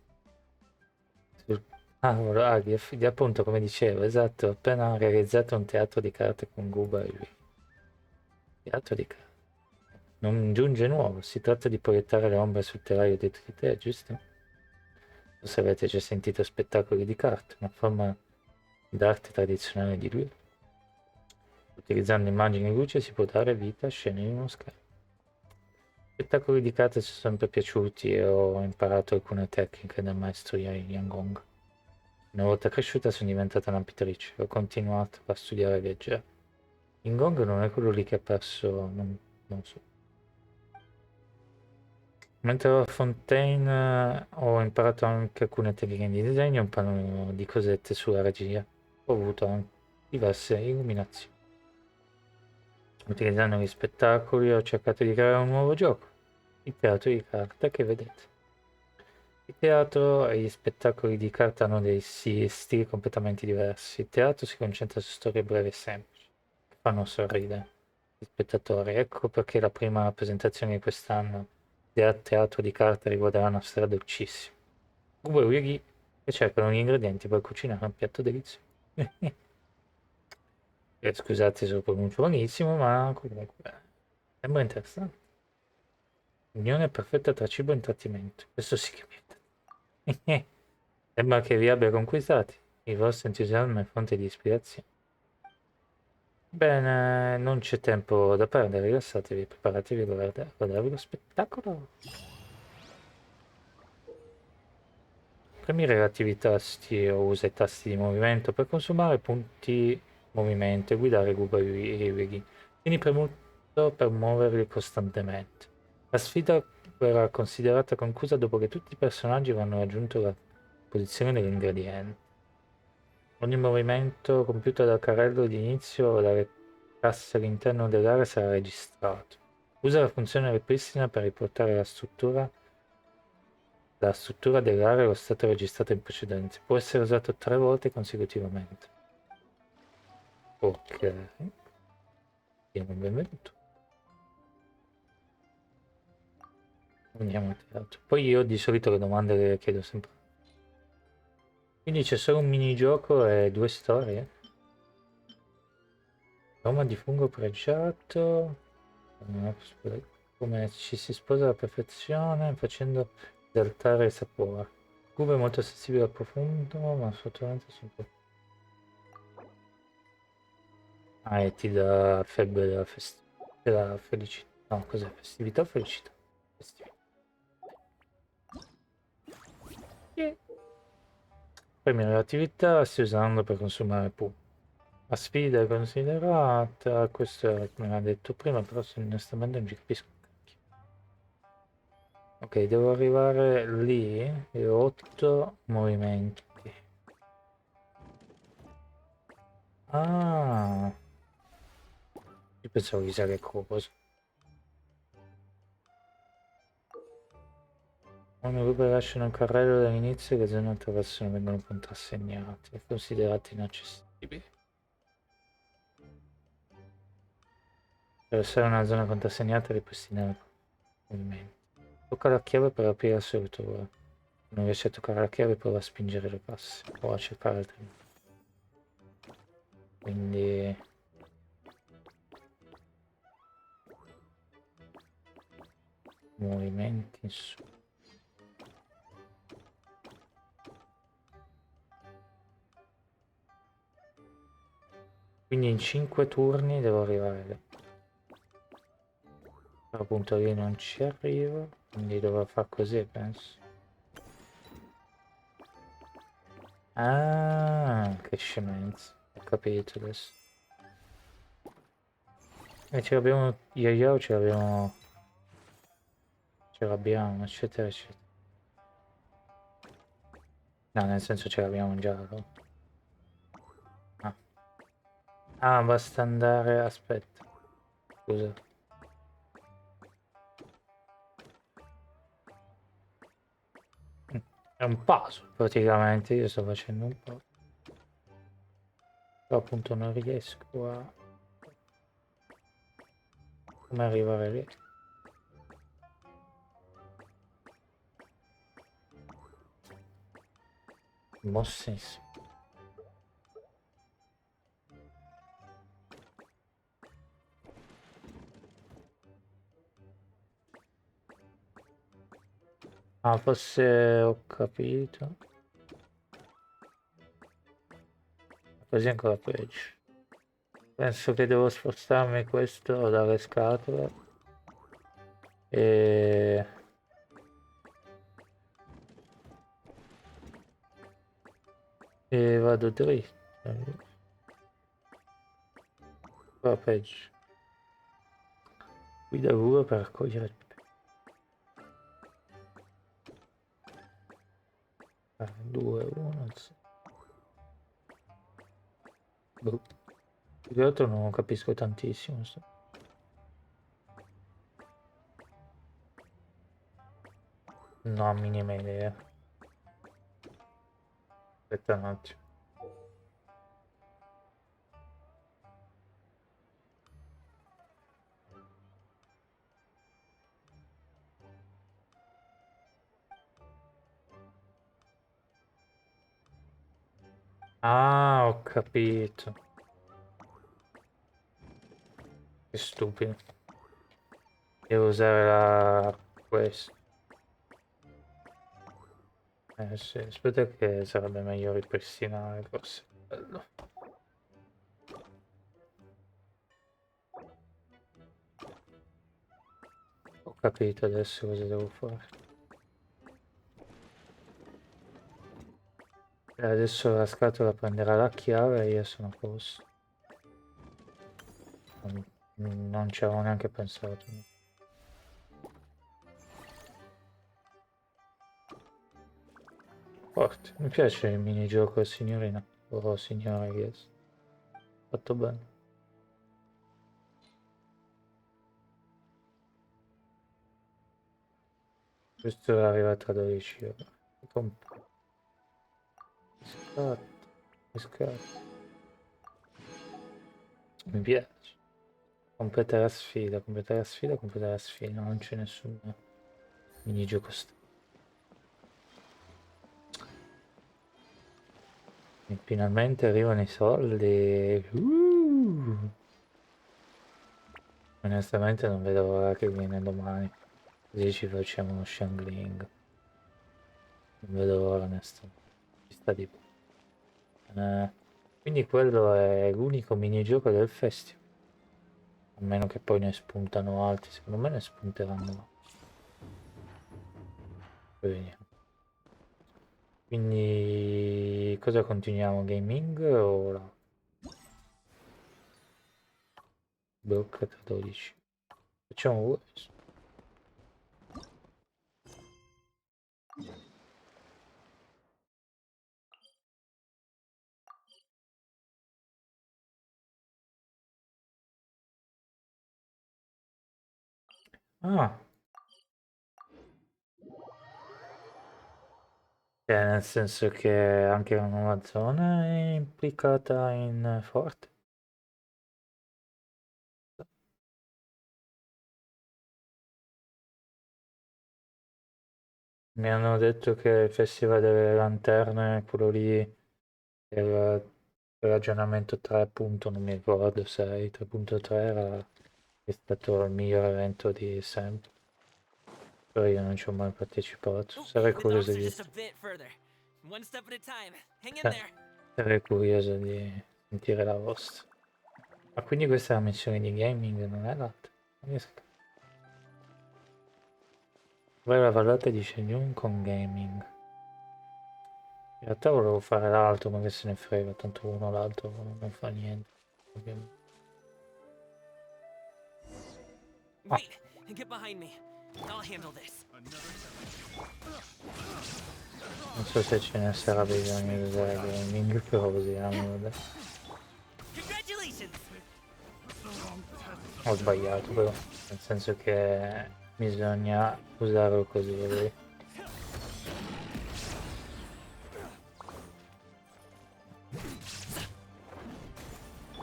Appunto, come dicevo, esatto, ho appena realizzato un teatro di carte con Guba e lui. Teatro di carte. Non giunge nuovo, si tratta di proiettare le ombre sul telaio dietro di te, giusto? Se avete già sentito spettacoli di carte, una forma d'arte tradizionale di lui. Utilizzando immagini e luce si può dare vita a scene in uno schermo. Spettacoli di carte ci sono sempre piaciuti e ho imparato alcune tecniche dal maestro Yang. Una volta cresciuta sono diventata una pittrice e ho continuato a studiare e viaggiare. Yang non è quello lì che ha perso, non so. Mentre ero a Fontaine ho imparato anche alcune tecniche di disegno, un paio di cosette sulla regia. Ho avuto anche diverse illuminazioni. Utilizzando gli spettacoli ho cercato di creare un nuovo gioco, il teatro di carta che vedete. Il teatro e gli spettacoli di carta hanno dei stili completamente diversi. Il teatro si concentra su storie brevi e semplici, che fanno sorridere gli spettatori. Ecco perché la prima rappresentazione di quest'anno del teatro di carta riguarderà una storia dolcissima. Uwe Wiggy che cercano gli ingredienti per cucinare un piatto delizioso. Scusate se lo pronuncio malissimo, ma comunque sembra interessante. Unione perfetta tra cibo e intrattenimento. Questo sì che mi è. Sembra che vi abbia conquistati. Il vostro entusiasmo è fonte di ispirazione. Bene, non c'è tempo da perdere, rilassatevi, preparatevi a guardarvi lo spettacolo. Premi i relativi tasti o usa i tasti di movimento per consumare punti movimento e guidare Google e Wiki. Tieni premuto per muoverli costantemente. La sfida verrà considerata conclusa dopo che tutti i personaggi avranno raggiunto la posizione degli ingredienti. Ogni movimento compiuto dal carrello di inizio o dalle casse all'interno dell'area sarà registrato. Usa la funzione ripristina per riportare la struttura dell'area allo stato registrato in precedenza. Può essere usato 3 volte consecutivamente. Ok. Diamo il benvenuto. Andiamo al teatro. Poi io di solito le domande le chiedo sempre. Quindi c'è solo un minigioco e 2 storie? Aroma di fungo pregiato. Come ci si sposa alla perfezione facendo esaltare il sapore. Cubo è molto sensibile al profumo, ma sfortunatamente sempre. Ah, e ti dà febbre della felicità. No, cos'è? Festività o felicità? Festività. Yeah. Premi l'attività stai usando per consumare pub. La sfida è considerata, questo è come ha detto prima, però se onestamente non ci capisco. Ok, devo arrivare lì e 8 movimenti. Ah, io pensavo chissà che cosa. Quando gruppo lasciano un carrello dall'inizio le zone attraversano vengono contrassegnate e considerate inaccessibili. Attraversare una zona contrassegnata e ripristinare il movimento. Tocca la chiave per aprire la serratura. Non riesci a toccare la chiave, prova a spingere le casse o a cercare altri. Quindi movimenti in su. Quindi in 5 turni devo arrivare lì. Però appunto lì non ci arrivo, quindi dovrò far così, penso. Ah, che scemenza. Ho capito adesso. E ce l'abbiamo, io ce l'abbiamo, eccetera, eccetera. No, nel senso ce l'abbiamo già. No? Ah. Ah, basta andare, aspetta. Scusa. È un puzzle, praticamente, io sto facendo un po'. Però appunto non riesco a... Come arrivare lì? Mossissimo. Ah, forse ho capito. così è ancora peggio. Penso che devo spostarmi questo dalle scatole e vado dritto. Ancora peggio. Guida V per raccogliere il 2, 1, boh. Più che altro non capisco tantissimo. Non ho minima idea. Aspetta un attimo. Ah, ho capito. Che stupido. Devo usare questo. Sì, aspetta che sarebbe meglio ripristinare forse. Bello. Ho capito adesso cosa devo fare. E adesso la scatola prenderà la chiave e io sono a posto. Non ci avevo neanche pensato. Forte. Mi piace il minigioco signorina. O signora, yes. Fatto bene. Questo arriva tra 12 euro. Scatto. Mi piace. Completa la sfida, completa la sfida, completa la sfida. Non c'è nessun minigioco E finalmente arrivano i soldi. Onestamente non vedo l'ora che viene domani. Così ci facciamo uno shangling. Non vedo l'ora onestamente. Ci sta di più. Quindi quello è l'unico minigioco del festival. A meno che poi ne spuntano altri. Secondo me ne spunteranno. Poi vediamo. Quindi cosa continuiamo? Gaming o la blocca tra 12? Facciamo questo. Ah, nel senso che anche la nuova zona è implicata in forte. Mi hanno detto che il Festival delle Lanterne, quello lì, il ragionamento 3. Non mi ricordo 6, 3.3 è stato il miglior evento di sempre. Però io non ci ho mai partecipato. Oh, Sarei the curioso docks are di... just a bit further. One step at a time. Hang in there. sarei curioso di sentire la vostra. Ma quindi questa è la missione di gaming, non è l'altra? Non riesco. Vai la vallata di Shenyun con gaming. In realtà volevo fare l'altro, ma che se ne frega, tanto uno o l'altro non fa niente. Ovviamente. Wait, get behind me. I'll handle this. Non so se ce ne sarà bisogno di usare gaming, però usiamolo adesso. Congratulations! Ho sbagliato però, nel senso che bisogna usarlo così. Vedi?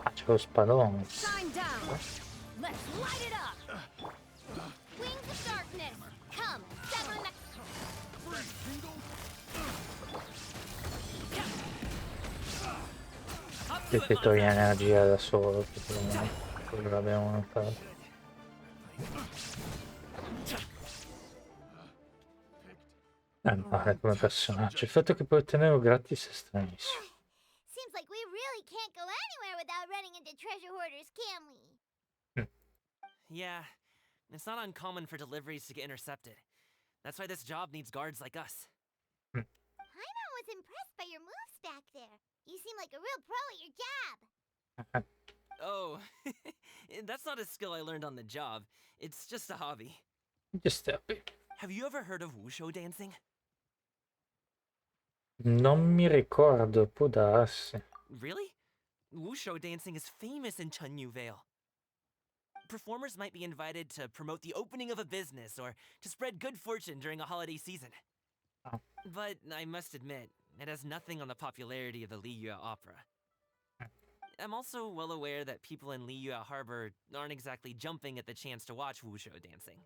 Ah, c'è lo spadone. Shine down. Let's light it up. Wings of darkness. Come, sever the... Che toglie energia da solo, quello l'abbiamo notato. Male come personaggio, il fatto che puoi ottenerlo gratis è stranissimo. Seems like we really can't go anywhere without running into treasure hoarders, can we? Yeah, it's not uncommon for deliveries to get intercepted. That's why this job needs guards like us. Paimon was impressed by your moves back there. You seem like a real pro at your job. Oh, that's not a skill I learned on the job. It's just a hobby. Just happy. Have you ever heard of wushu dancing? Non mi ricordo, può darsi. Really? Wushu dancing is famous in Chunyu Vale. Performers might be invited to promote the opening of a business or to spread good fortune during a holiday season. Oh. But I must admit, it has nothing on the popularity of the Liyue Opera. I'm also well aware that people in Liyue Harbor aren't exactly jumping at the chance to watch wushu dancing.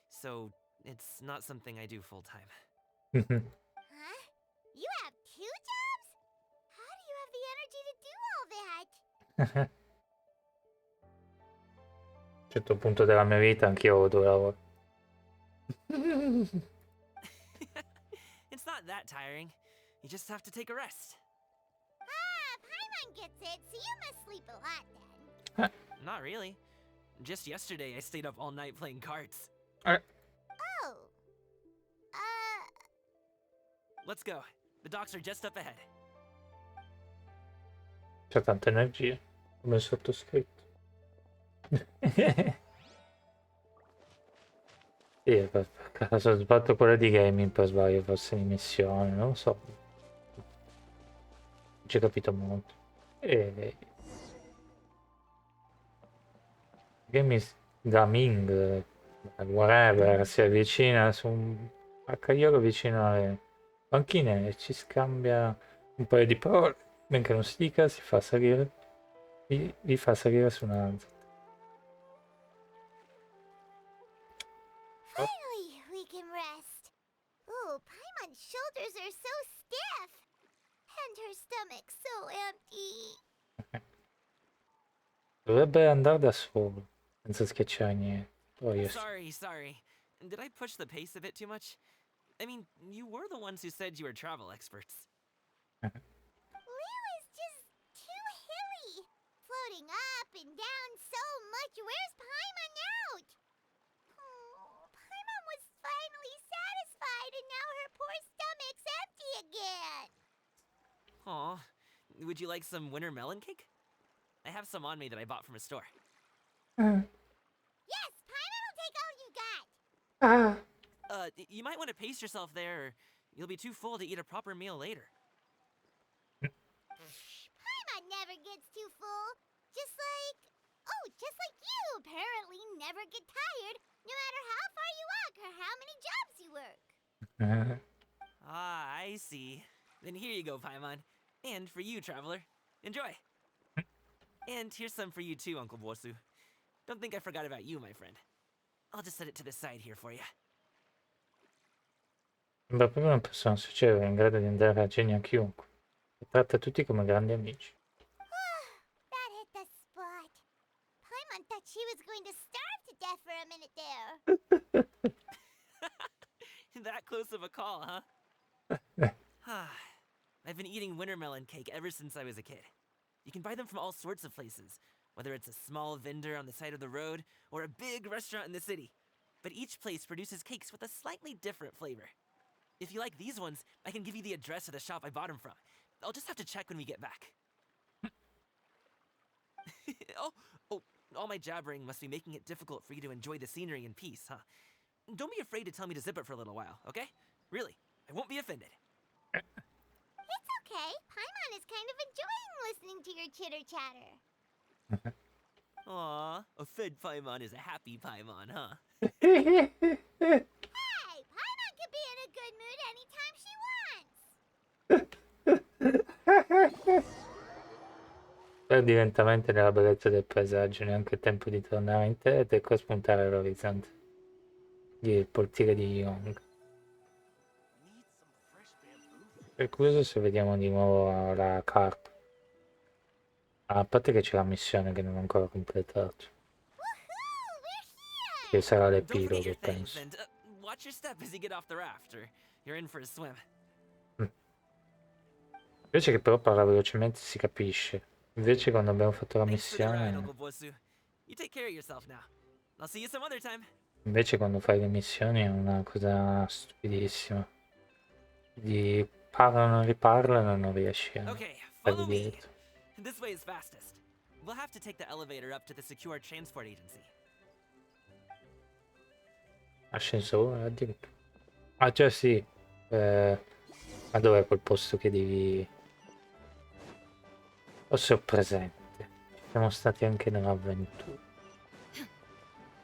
So, it's not something I do full-time. Huh? You have 2 jobs? How do you have the energy to do all that? A un certo punto della mia vita anch'io ho avuto lavoro. It's not that tiring. You just have to take a rest. Ah, Paimon gets it, so you must sleep a lot then. Not really. Just yesterday, I stayed up all night playing cards. Oh. Let's go. The docks are just up ahead. C'è tanta energia, come il sottoscritto. Sì, per caso ho sbatto quella di gaming per sbaglio, forse di missione, non lo so. Non ci ho capito molto. Gaming, whatever, si avvicina su un accagliolo vicino alle panchine e ci scambia un paio di parole, benché non si dica, si fa salire, li fa salire su un altro. Finally, we can rest. Oh, Paimon's shoulders are so stiff. And her stomach so empty. Dovrebbe andare da solo, senza schiacciare niente. Poi Sorry. Did I push the pace a bit too much? I mean, you were the ones who said you were travel experts. Liu is just too hilly. Floating up and down so much. Where's Paimon out? Oh, Paimon was finally satisfied and now her poor stomach's empty again. Aw, would you like some winter melon cake? I have some on me that I bought from a store. Yes, Paimon will take all you got. You might want to pace yourself there, or you'll be too full to eat a proper meal later. Paimon never gets too full. Just like you apparently never get tired, no matter how far you walk or how many jobs you work. Ah, I see. Then here you go, Paimon. And for you, traveler. Enjoy. And here's some for you too, Uncle Bosu. Don't think I forgot about you, my friend. I'll just set it to the side here for you. Sembra proprio una persona socievole in grado di andare a genio a chiunque. E tratta tutti come grandi amici. That hit the spot. Paimon thought she was going to starve to death for a minute there. That close of a call, huh? I've been eating winter melon cake ever since I was a kid. You can buy them from all sorts of places, whether it's a small vendor on the side of the road or a big restaurant in the city. But each place produces cakes with a slightly different flavor. If you like these ones, I can give you the address of the shop I bought them from. I'll just have to check when we get back. Oh, all my jabbering must be making it difficult for you to enjoy the scenery in peace, huh? Don't be afraid to tell me to zip it for a little while, okay? Really, I won't be offended. It's okay. Paimon is kind of enjoying listening to your chitter-chatter. Aw, a fed Paimon is a happy Paimon, huh? Hey, Paimon can be in a good mood anytime she wants. Perdi lentamente nella bellezza del paesaggio, neanche il tempo di tornare in testa e spuntare all'orizzonte. Il portiere di Young. Per curioso se vediamo di nuovo la carta. A parte che c'è la missione che non ho ancora completato. Che sarà l'epilogo, penso. And, watch your step as you get off the raft, or you're in for a swim. Invece che però parla velocemente si capisce. Invece quando abbiamo fatto la Thanks for the ride, missione... Uncle Bosu. You take care of yourself now. I'll see you some other time. Invece quando fai le missioni è una cosa stupidissima. Parlano e riparlano e non riesci a Okay, stare follow me. dietro. This way is fastest. We'll have to take the elevator up to the secure transport agency. Ascensore addirittura. Ah già sì. Ma dov'è quel posto che devi... Forse ho presente. Ci siamo stati anche nell'avventura.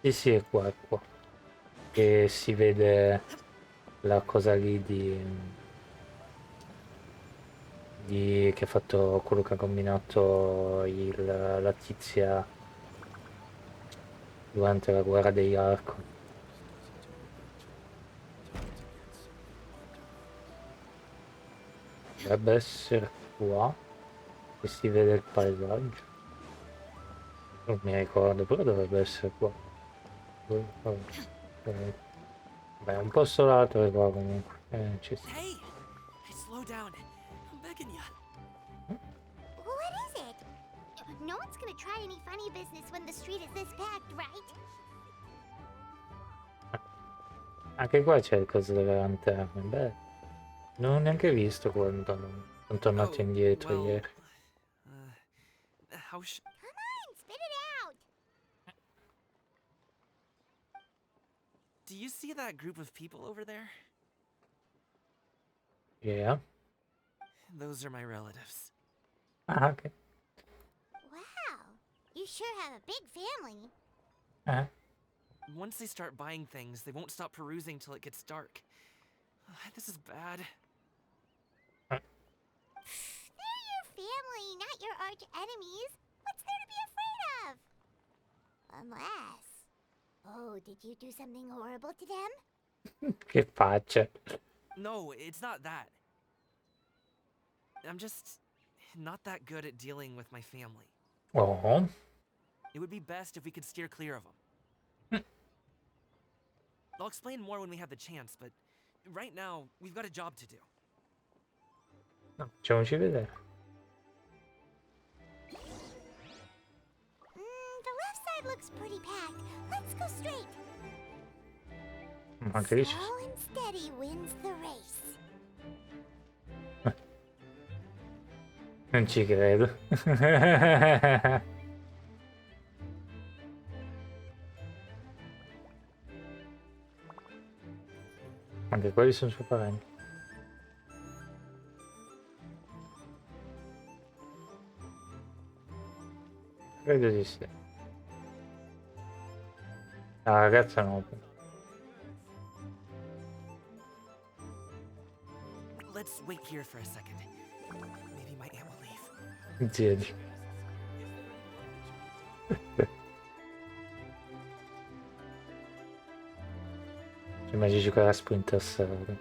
Sì sì, è qua, è qua. Che si vede la cosa lì che ha fatto quello che ha combinato la tizia durante la guerra degli Arco. Dovrebbe essere qua che si vede il paesaggio. Non mi ricordo, però dovrebbe essere qua. Beh, un po' solato è qua comunque. Ci sta. Hey! Hey, slow down. I'm begging ya. What is it? No one's gonna try any funny business when the street is this packed, right? Anche qua c'è il coso delle lanterne. Beh, non ho neanche visto quando sono tornato indietro well, ieri. How sh... Come on, spit it out! Do you see that group of people over there? Yeah. Those are my relatives. Ah, ok. Wow, you sure have a big family. Ah. Once they start buying things, they won't stop perusing till it gets dark. This is bad. They're your family, not your arch enemies. What's there to be afraid of? Unless... Oh, did you do something horrible to them? Che faccia. No, it's not that. I'm just not that good at dealing with my family. Oh. It would be best if we could steer clear of them. I'll explain more when we have the chance, but right now, we've got a job to do. No, facciamoci vedere. The left side looks pretty packed. Let's go straight. Ma che dici? Slow and steady wins the race. Non ci credo. Anche quelli sono suoi parenti. Credo di sì. La ragazza no. Let's wait here for a second. Maybe my aunt will leave. Zedi. Immagini giocare a Splinter Cell.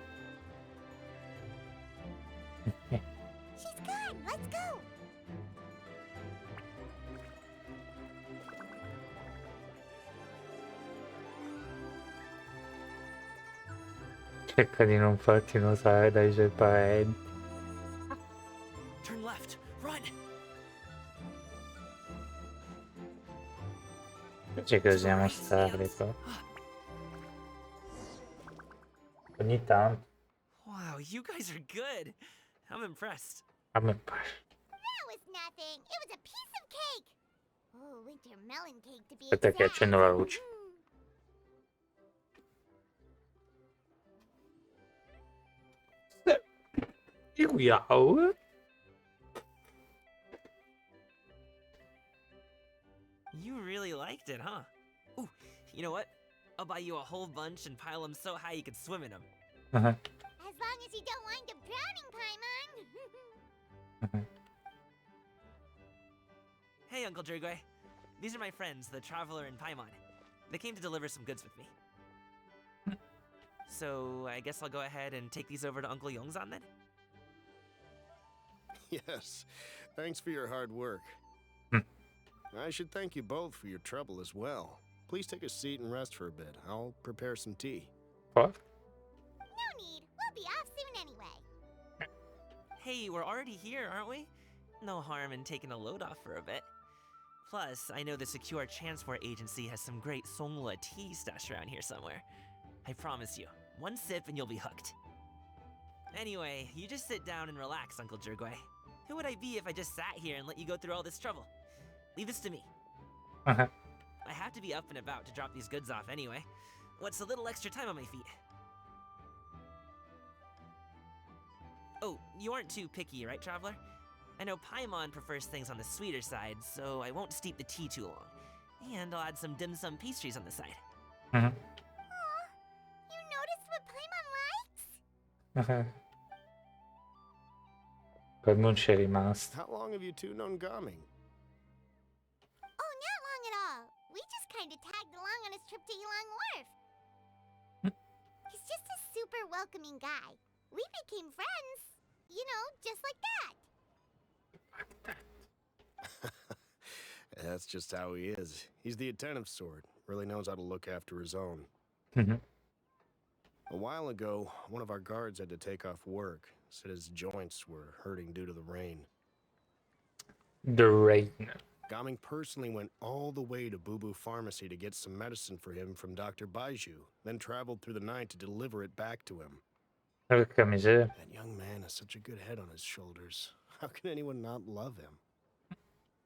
She's gone. Let's go. Cerca di non farti notare dai suoi parenti. Turn left. Run. Ci che usiamo starli però. Ogni tanto. Wow, you guys are good. I'm impressed. A me piace. That was nothing. It was a piece of cake. Oh, winter melon cake to be Aspetta che exact. accendo la luce. Wow. You really liked it, huh? Ooh, you know what? I'll buy you a whole bunch and pile them so high you could swim in them. As long as you don't wind up drowning, Paimon. Hey, Uncle Jirgwe. These are my friends, the Traveler and Paimon. They came to deliver some goods with me. So, I guess I'll go ahead and take these over to Uncle Yongzan then? Yes, thanks for your hard work. I should thank you both for your trouble as well. Please take a seat and rest for a bit. I'll prepare some tea. What? No need. We'll be off soon anyway. Hey, we're already here, aren't we? No harm in taking a load off for a bit. Plus, I know the Secure Transport Agency has some great Songhua tea stashed around here somewhere. I promise you, one sip and you'll be hooked. Anyway, you just sit down and relax, Uncle Jirgwe. Who would I be if I just sat here and let you go through all this trouble? Leave this to me. Uh-huh. I have to be up and about to drop these goods off anyway. What's a little extra time on my feet? Oh, you aren't too picky, right, Traveler? I know Paimon prefers things on the sweeter side, so I won't steep the tea too long. And I'll add some dim sum pastries on the side. Mhm. Aw, you noticed what Paimon likes? Per non c'è rimasto. How long have you two known Gaming? Oh, not long at all. We just kind of tagged along on his trip to Yulong Wharf. He's just a super welcoming guy. We became friends. You know, just like that. That's just how he is. He's the attentive sort. Really knows how to look after his own. Mhm. A while ago, one of our guards had to take off work. Said his joints were hurting due to the rain. The rain. Gaming personally went all the way to Boo Boo Pharmacy to get some medicine for him from Dr. Baiju, then traveled through the night to deliver it back to him. Porca miseria. That young man has such a good head on his shoulders. How can anyone not love him?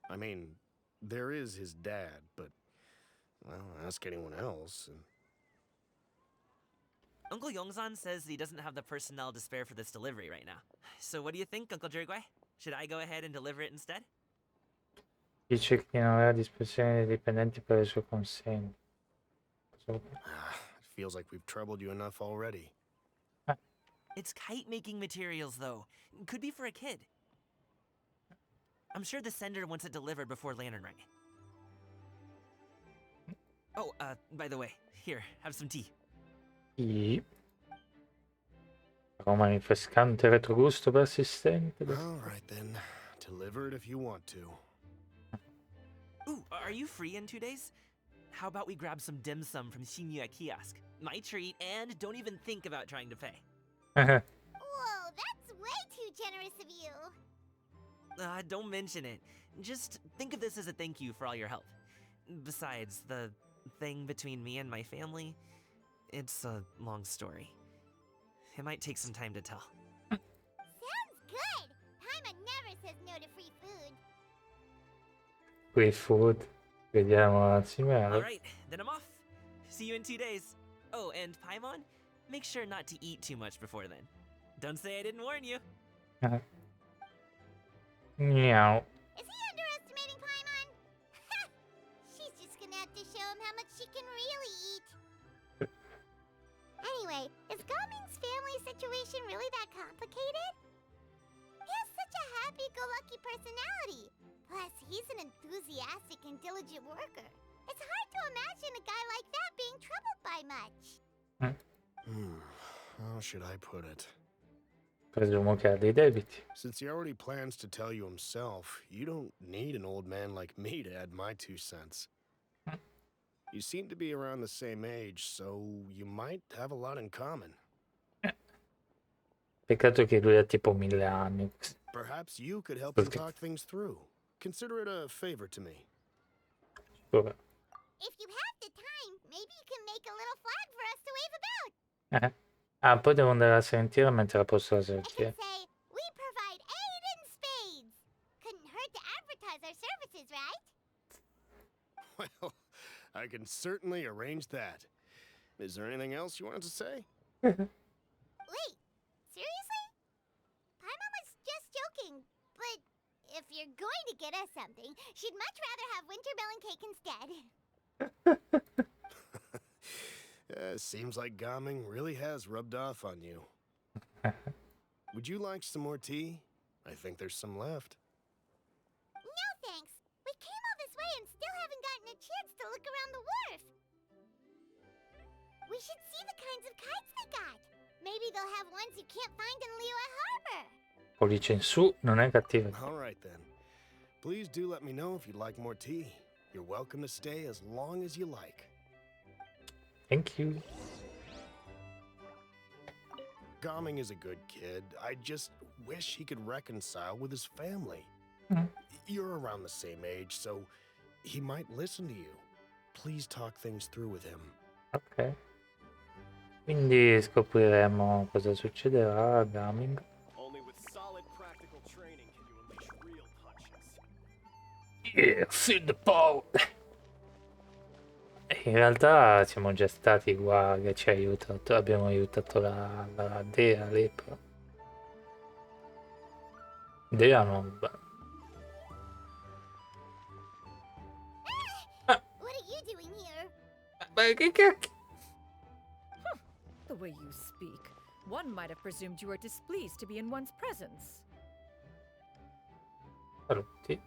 I mean, there is his dad, but, well, ask anyone else. And Uncle Yongzan says he doesn't have the personnel to spare for this delivery right now. So what do you think, Uncle Jirgwe? Should I go ahead and deliver it instead? Dice che non aveva a disposizione dei dipendenti per le sue consegne. it feels like we've troubled you enough already. It's kite-making materials, though. Could be for a kid. I'm sure the sender wants it delivered before Lantern Ring. Oh, by the way, here, have some tea. Sì. Aroma rinfrescante retrogusto persistente. All right, then. Deliver it if you want to. Ooh, are you free in 2 days? How about we grab some dim sum from Shinya Kiosk? My treat, and don't even think about trying to pay. Whoa, that's way too generous of you. Don't mention it. Just think of this as a thank you for all your help. Besides, the thing between me and my family, it's a long story. It might take some time to tell. Sounds good. Paimon never says no to free food. Free food. Vediamo un attimo. Alright, then I'm off. See you in 2 days. Oh, and Paimon, make sure not to eat too much before then. Don't say I didn't warn you. Meow. Is he underestimating Paimon? She's just gonna have to show him how much she can really eat. Anyway, is Gaming's family situation really that complicated? He has such a happy-go-lucky personality. Plus, he's an enthusiastic and diligent worker. It's hard to imagine a guy like that being troubled by much. How should I put it? Presumo che ha dei debiti. Since he already plans to tell you himself, you don't need an old man like me to add my 2 cents. You seem to be around the same age, so you might have a lot in common. Peccato che lui ha tipo 1000 anni. Perhaps you could help him talk things through. Consider it a favor to me. Sure. If you have the time, maybe you can make a little flag for us to wave about. Ah, poi devo andare a sentire mentre la posto la I can sentire. say, we provide aid in spades. Couldn't hurt to advertise our services, right? Well, I can certainly arrange that. Is there anything else you wanted to say? Wait, seriously? Paimon was just joking, but if you're going to get us something, she'd much rather have wintermelon cake instead. Seems like Gaming really has rubbed off on you. Would you like some more tea? I think there's some left. No thanks. We came all this way and still haven't gotten a chance to look around the wharf. We should see the kinds of kites they got. Maybe they'll have ones you can't find in Liyue Harbor. Pollice in su, non è cattivo. All right, then. Please do let me know if you'd like more tea. You're welcome to stay as long as you like. Thank you. Gaming is a good kid. I just wish he could reconcile with his family. Mm. You're around the same age, so he might listen to you. Please talk things through with him. Ok. Quindi scopriremo cosa succederà a Gaming. Only with solid practical training can you unleash real punches. Yeah, feel the power. In realtà siamo già stati qua che ci ha aiutato, abbiamo aiutato la Dea lì, però. Dea non... What are you doing here? Ma che cacchio? The way you speak, one might have presumed you were displeased to be in one's presence. Saluti.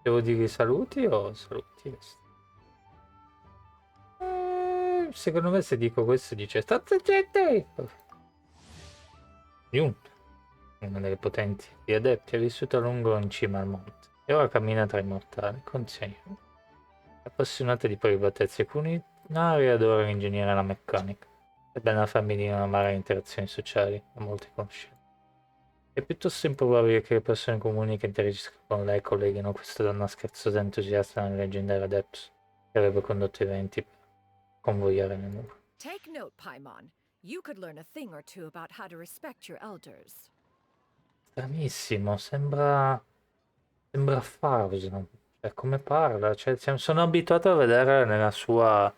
Devo dire saluti o saluti? Secondo me se dico questo dice state gente! Giunto. Una delle potenti di adepti ha vissuto a lungo in cima al monte e ora cammina tra i mortali. Consegna. Appassionata di privatezze culinarie e adora l'ingegnere e la meccanica. Ebbene la famiglia non amare le interazioni sociali, ha molte conoscenze. È piuttosto improbabile che le persone comuni che interagiscono con lei colleghino questa donna scherzosa e entusiasta nel leggendario Adeptus che avrebbe condotto eventi per convogliare nel muro. Take note, Paimon. You could learn a thing or two about how to respect your elders. Stranissimo, sembra Fausa, cioè come parla, cioè, sono abituato a vedere nella sua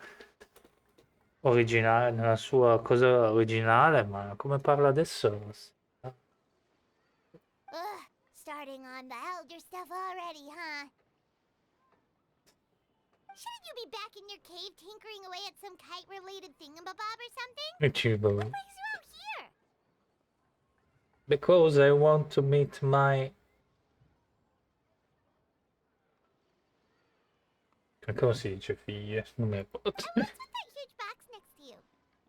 originale, nella sua cosa originale, ma come parla adesso? Ugh, starting on the elder stuff already, huh? Shouldn't you be back in your cave tinkering away at some kite-related thingamabob or something? What brings you out here? Because I want to meet my... Come si dice figlie? Non mi ricordo. What's with that huge box next to you?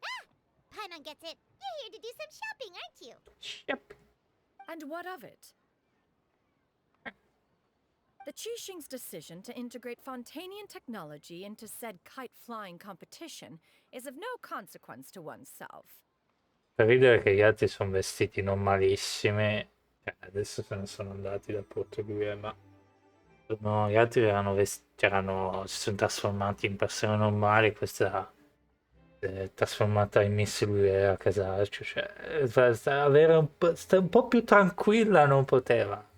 Ah! Paimon gets it. You're here to do some shopping, aren't you? Yep. And what of it? The Qixing's decision to integrate Fontanian technology into said kite-flying competition is of no consequence to oneself. Per ridere che gli altri sono vestiti normalissimi, adesso se ne sono andati da Portogallo, ma no, gli altri si sono trasformati in persone normali, questa è trasformata in Miss lui a casaccio, cioè avere stare un po' più tranquilla non poteva.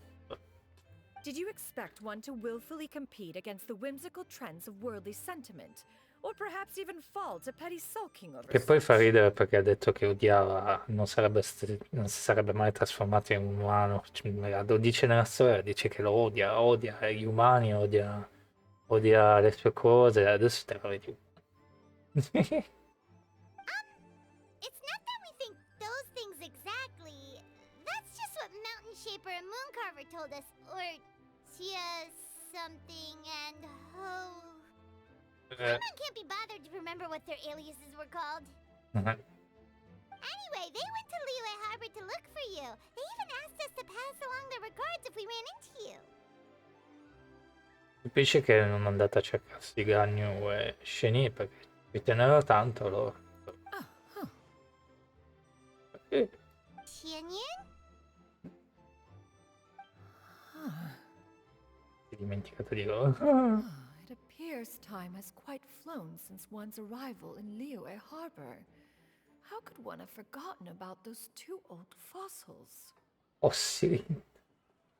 Did you expect one to willfully compete against the whimsical trends of worldly sentiment? Or perhaps even fall to petty sulking over Che poi fa such? ridere perché ha detto che odiava, non si sarebbe mai trasformato in un umano, lo dice nella storia, dice che lo odia gli umani, odia le sue cose, adesso te lo vedi. It's not that we think those things exactly. That's just what Mountain Shaper and Mooncarver told us. Or Tia something and Ho. Paimon can't be bothered to remember what their aliases were called. Anyway, they went to Liyue Harbor to look for you. They even asked us to pass along their regards if we ran into you. Capisce che non andate a cercarsi Ganyu e Sheni perché vi teneva tanto loro. Tianyin? Si è dimenticato di loro. It appears time has quite flown since one's arrival in Liyue Harbor. How could one have forgotten about those two old fossils? Oh sì.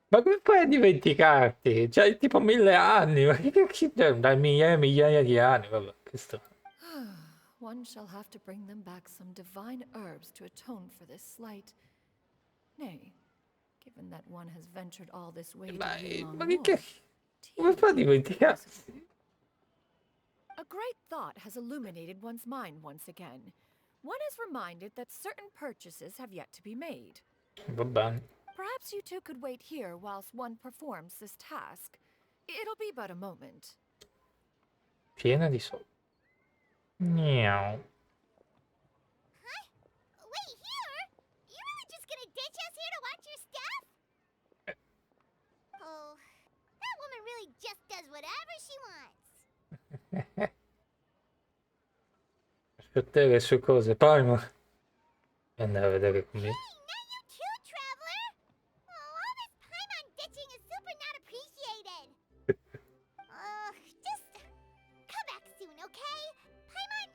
Ma come puoi dimenticarti? C'hai tipo 1000 anni, ma dai migliaia e migliaia di anni, vabbè, che strano. One shall have to bring them back some divine herbs to atone for this slight. Nay, given that one has ventured all this way to Yulon Ma che Moor, come fa a dimenticarsi? a great thought has illuminated one's mind once again. One is reminded that certain purchases have yet to be made. Va bene. Perhaps you two could wait here whilst one performs this task. It'll be but a moment. Piena di soldi. Miau. Huh? Wait, here? You really just gonna ditch us here to watch your stuff? Oh, that woman really just does whatever she wants. Per te le sue cose, poi ma... E andare a vedere come... Hey, not you too, traveler! Oh, all this Paimon ditching is super not appreciated. Just come back soon, okay? Paimon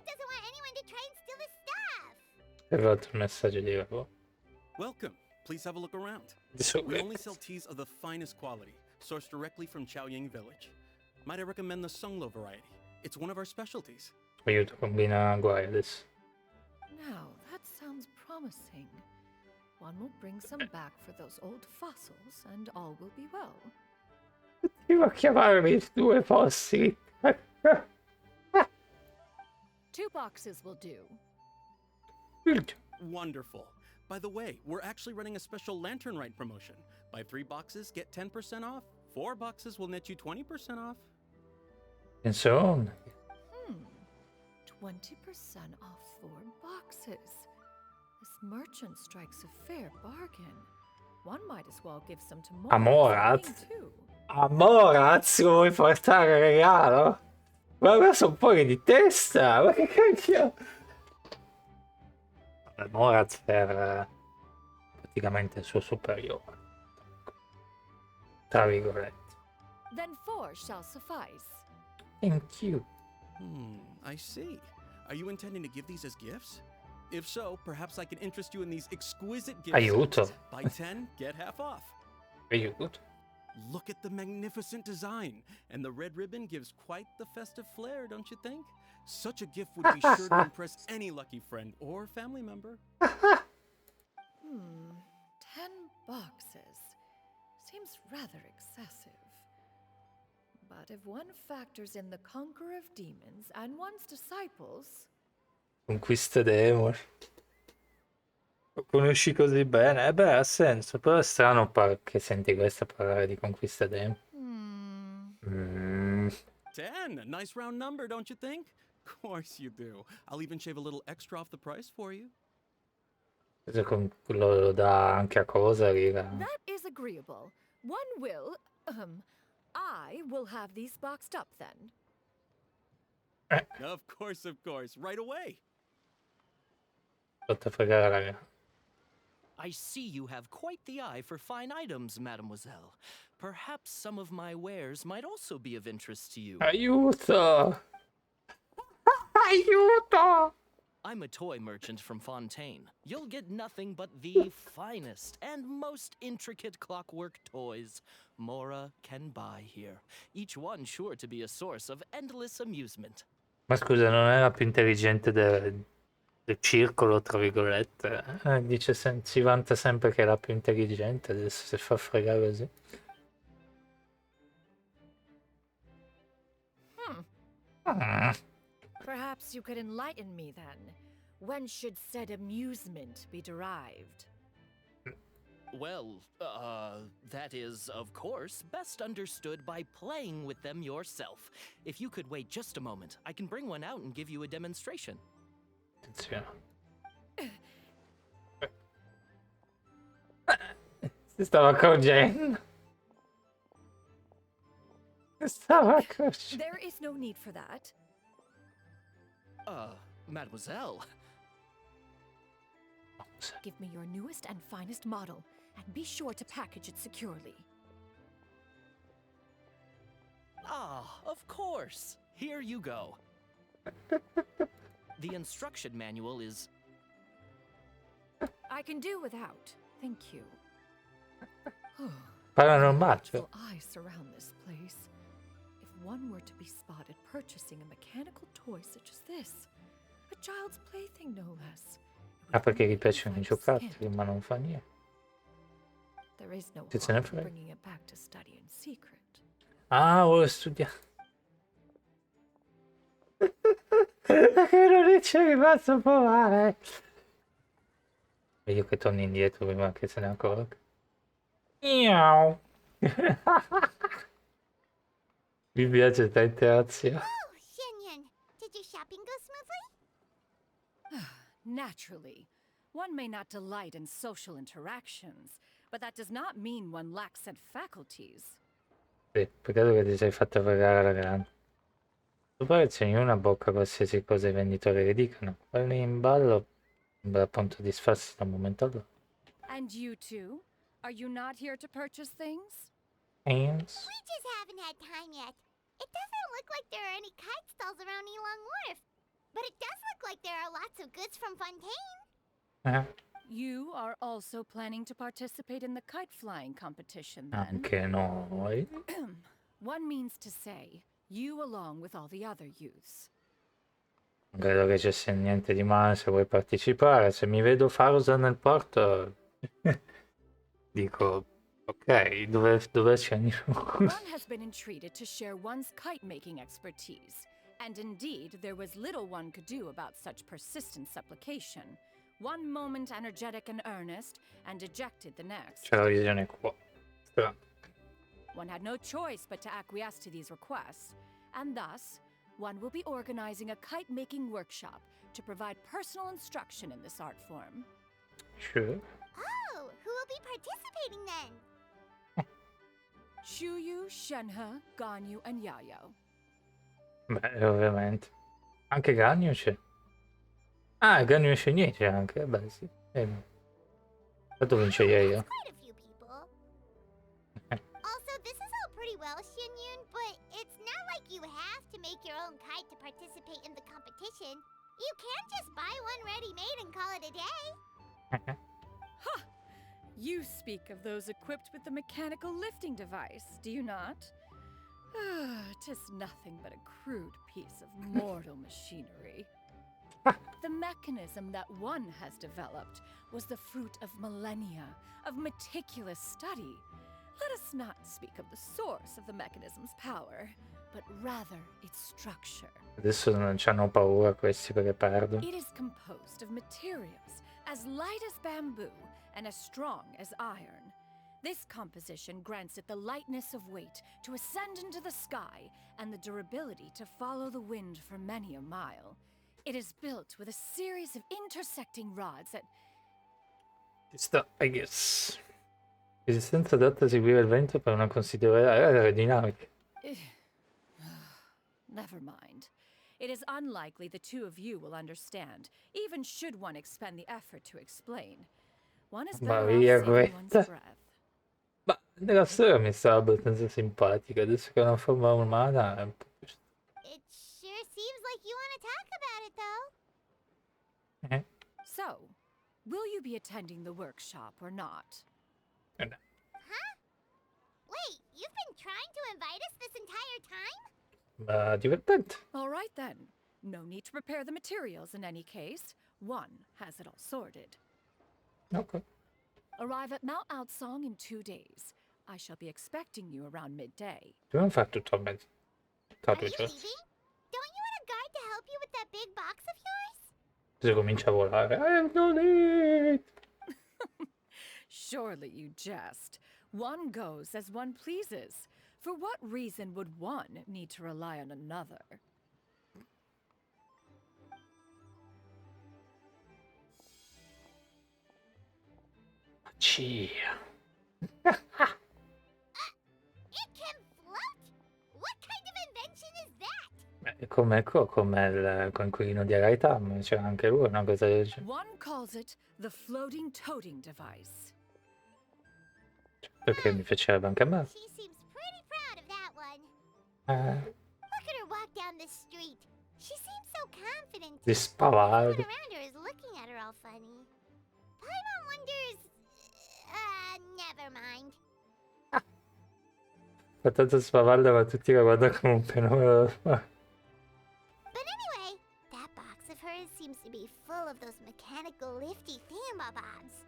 doesn't want anyone to try and steal his stuff. È arrivato il messaggio di lavoro. Welcome. Please have a look around. We only sell teas of the finest quality, sourced directly from Chaoying Village. Might I recommend the Sunglo variety? It's one of our specialties. Aiuto, combina guai adesso. Now, that sounds promising. One will bring some back for those old fossils, and all will be well. Devo chiamarmi 2 fossili. 2 boxes will do. Wonderful. By the way, we're actually running a special Lantern Rite promotion. Buy 3 boxes, get 10% off. 4 boxes will net you 20% off. Insomma. 20% off 4 boxes. This merchant strikes a fair bargain. One might as well give some to Amoraz? too. Amoraz, vuoi portare regalo? Ma questo è un po' di testa, ma che cacchio? Amoraz per praticamente il suo superiore. Tra virgolette. Then 4 shall suffice. Thank you. I see. Are you intending to give these as gifts? If so, perhaps I can interest you in these exquisite gifts. Aiuto. Buy 10, get half off. Aiuto. Look at the magnificent design, and the red ribbon gives quite the festive flair, don't you think? Such a gift would be sure to impress any lucky friend or family member. 10 boxes. Seems rather excessive. But if one factors in the conqueror of demons and one's disciples... Conquista demoni. Lo conosci così bene? Beh, ha senso. Però è strano che senti questa parlare di conquista demoni. 10, a nice round number, don't you think? Of course you do. I'll even shave a little extra off the price for you. Lo dà anche a cosa, riga. That is agreeable. One will... I will have these boxed up then. Of course, right away. Fatto fregare, raga. I see you have quite the eye for fine items, mademoiselle. Perhaps some of my wares might also be of interest to you. Aiuto! Aiuto! I'm a toy merchant from Fontaine. You'll get nothing but the finest and most intricate clockwork toys Mora can buy here. Each one sure to be a source of endless amusement. Ma scusa, non è la più intelligente del circolo, tra virgolette? Dice si vanta sempre che è la più intelligente, adesso si fa fregare così. Perhaps you could enlighten me then. When should said amusement be derived? Well, that is, of course, best understood by playing with them yourself. If you could wait just a moment, I can bring one out and give you a demonstration. Attenzione. Si stava accorgendo. There is no need for that. Mademoiselle. Give me your newest and finest model, and be sure to package it securely. Ah, of course. Here you go. The instruction manual is... I can do without, thank you. Paranormale. I surround this place. If one were to be spotted purchasing a mechanical toy such as this, a child's plaything no less. Ah, perché gli piacciono i giocattoli, ma non fa niente. There is no Che se ne harm in frega. bringing it back to study in secret. Ah, vuole studiare. Perché non dice che faccio provare? Meglio che torni indietro prima che se ne accorga. Miau. Mi piace sta interazione. Oh, Xianyan, did your shopping go smoothly? Naturally, one may not delight in social interactions, but that does not mean one lacks said faculties. Sì, peccato che ti sei fatto fregare la grande. Tu poi segni una bocca qualsiasi cosa i venditori che dicano. Quelli in ballo Sembra pronto a disfarsi da un momento all'altro. And you two? Are you not here to purchase things? And We just haven't had time yet. It doesn't look like there are any kite stalls around Elon Wharf. But it does look like there are lots of goods from Fontaine. You are also planning to participate in the kite flying competition, then? anche noi. One means to say, you along with all the other youths. Non credo che ci sia niente di male se vuoi partecipare. Se mi vedo Fausa nel porto, dico, ok, dove c'è One has been entreated to share one's kite-making expertise, and indeed, there was little one could do about such persistent supplication. One moment energetic and earnest, and dejected the next. C'è la visione qua. Strano. One had no choice but to acquiesce to these requests, and thus, one will be organizing a kite-making workshop to provide personal instruction in this art form. Sure. Oh, who will be participating then? Shuyu, Shenhe, Ganyu, and Yayo. Beh, ovviamente. Anche Ganyu c'è. Ah, Ganyu Shenye c'è anche. Beh, sì. Tanto vince io. Quite a few people. Also, this is all pretty well, Xianyun, but it's not like you have to make your own kite to participate in the competition. You can't just buy one ready-made and call it a day. Ha! You speak of those equipped with the mechanical lifting device, do you not? 'Tis nothing but a crude piece of mortal machinery. The mechanism that one has developed was the fruit of millennia of meticulous study. Let us not speak of the source of the mechanism's power, but rather its structure. Adesso non c'hanno paura questi perché perdono. It is composed of materials as light as bamboo and as strong as iron. This composition grants it the lightness of weight to ascend into the sky and the durability to follow the wind for many a mile. It is built with a series of intersecting rods that... Ci sta, I guess. Resistenza adatta a seguire il vento per una considerevole aerodinamica. Never mind. It is unlikely the two of you will understand, even should one expend the effort to explain. One is better off saving one's breath. Ma nella storia mi sta abbastanza simpatica, adesso che è una forma umana è un po' più... It sure seems like you want to talk about it, though. So, will you be attending the workshop or not? Huh? Wait, you've been trying to invite us this entire time? Divertente. All right then. No need to prepare the materials in any case. One has it all sorted. Ok. Arrive at Mount Outsong in 2 days. I shall be expecting you around midday. Dobbiamo fare tutto a mezzo. Tra 2 Are you giorni. leaving? Don't you want a guard to help you with that big box of yours? Se comincia a volare. I'm no late. Surely you jest. One goes as one pleases. For what reason would one need to rely on another? Cia. It can float? What kind of invention is that? Come il coinquilino di Araitam, c'era anche lui una cosa del genere. One calls it the floating toting device. Perché mi piacerebbe anche a me. She seems pretty proud of that one. Look at her walk down the street. She seems so confident. Di spavare. Everyone around her is looking at her all funny. Paimon wonders... never mind. Fa tanto spavalda ma tutti la guardano come un fenomeno. But anyway, that box of hers seems to be full of those mechanical lifty thingamabobs.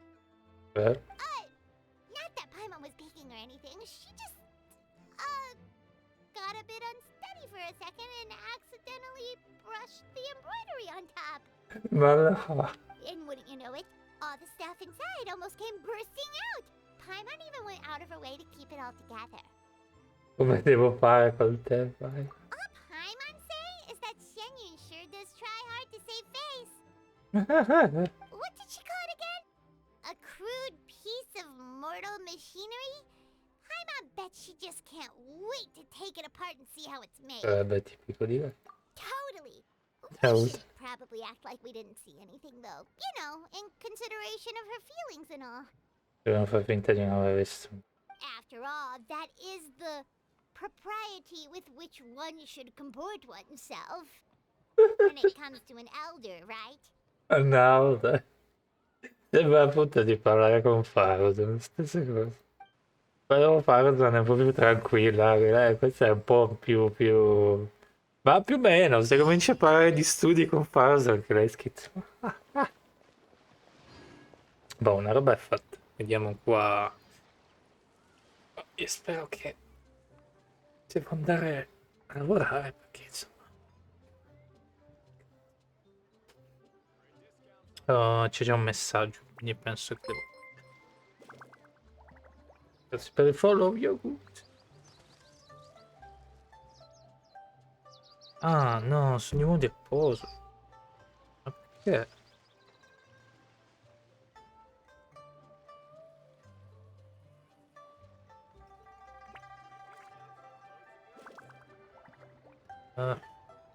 Not that Paimon was peeking or anything. She just, got a bit unsteady for a second and accidentally brushed the embroidery on top. Ma no. And wouldn't you know it, all the stuff inside almost came bursting out. Paimon even went out of her way to keep it all together. Come devo fare col te, vai? All Paimon say is that Xianyun sure does try hard to save face. What did she call it again? A crude piece of mortal machinery? Paimon bet she just can't wait to take it apart and see how it's made. Beh, tipico di lei. Totally. Ciao. We should probably probably act like we didn't see anything, though. You know, in consideration of her feelings and all. Devono far finta di non aver visto. After all, that is the propriety with which one should comport oneself when it comes to an elder, right? No, dai. Sembra appunto di parlare con Faro, sono le stesse cose. Però Faro è proprio tranquilla, questa è un po' più... Ma più o meno, se cominci a parlare di studi con Faro, anche lei schizza. Boh, una roba è fatta. Vediamo qua. Io spero che devo andare a lavorare perché insomma. Oh, c'è già un messaggio, quindi penso che devo. Grazie per il follow, yogurt. Ah, no, sono di nuovo di riposo. Ma perché?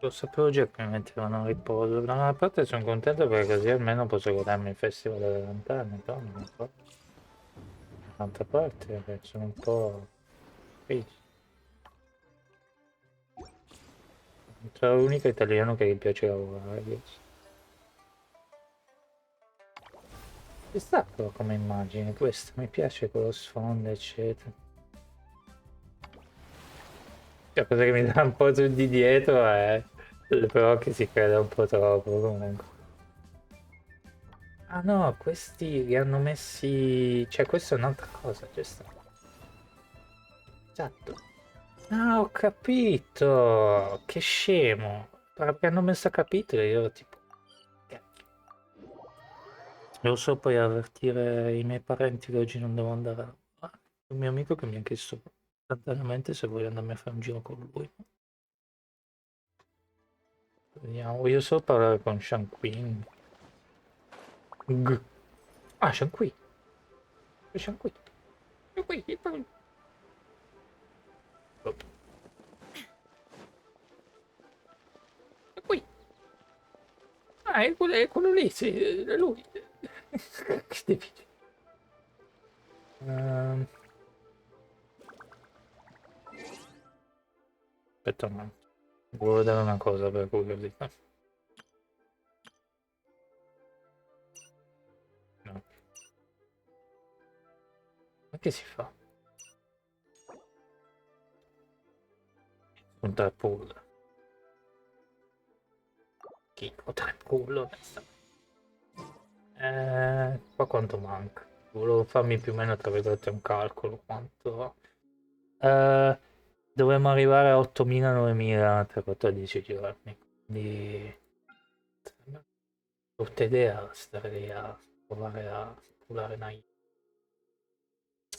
Lo sapevo già che mi mettevano a riposo. Da una parte sono contento perché così almeno posso godermi il festival delle lanterne, però non lo so. D'altra parte sono un po' triste. Sono l'unico italiano che gli piace lavorare adesso. Ci sta però come immagine questa, mi piace con lo sfondo eccetera. La cosa che mi dà un po' di dietro è però che si crede un po' troppo comunque. Ah no, questi li hanno messi... cioè questa è un'altra cosa, c'è sta. Esatto. Ah, ho capito! Che scemo! Perché hanno messo a capitolo io tipo... cacchio. Devo solo poi avvertire i miei parenti che oggi non devo andare a lavorare. Un mio amico che mi ha chiesto istantaneamente se voglio andarmi a fare un giro con lui. Vediamo, voglio solo parlare con Sean Quinn. Ah, Sean Qui. Sean Qui. Sean Qui. Oh. Sean Qui. Ah, è quello lì, sì, è lui. Che devi dire? Aspetta un attimo. Volevo vedere una cosa per curiosità. No. Ma che si fa? Un tre pull. Schifo, tre pull, onestamente. Qua quanto manca? Volevo farmi più o meno, tra virgolette, un calcolo. Quanto... dovremmo arrivare a 8.000-9.000 tra 14 giorni. Quindi... brutta idea stare lì a provare a curare Naida.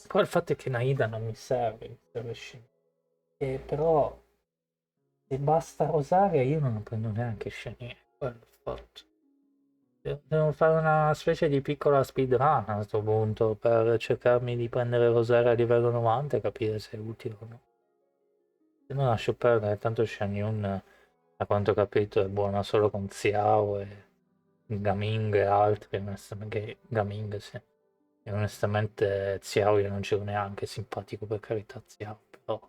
Poi il fatto è che Naida non mi serve, però se basta rosare io non prendo neanche scenire, quello è il fatto. Devo fare una specie di piccola speedrun a questo punto per cercarmi di prendere rosare a livello 90 e capire se è utile o no. Se no lascio perdere, tanto Shanyun a quanto ho capito è buona solo con Xiao e Gaming e altri, onestamente, Gaming sì. E onestamente Xiao io non c'ero neanche, simpatico per carità Xiao, però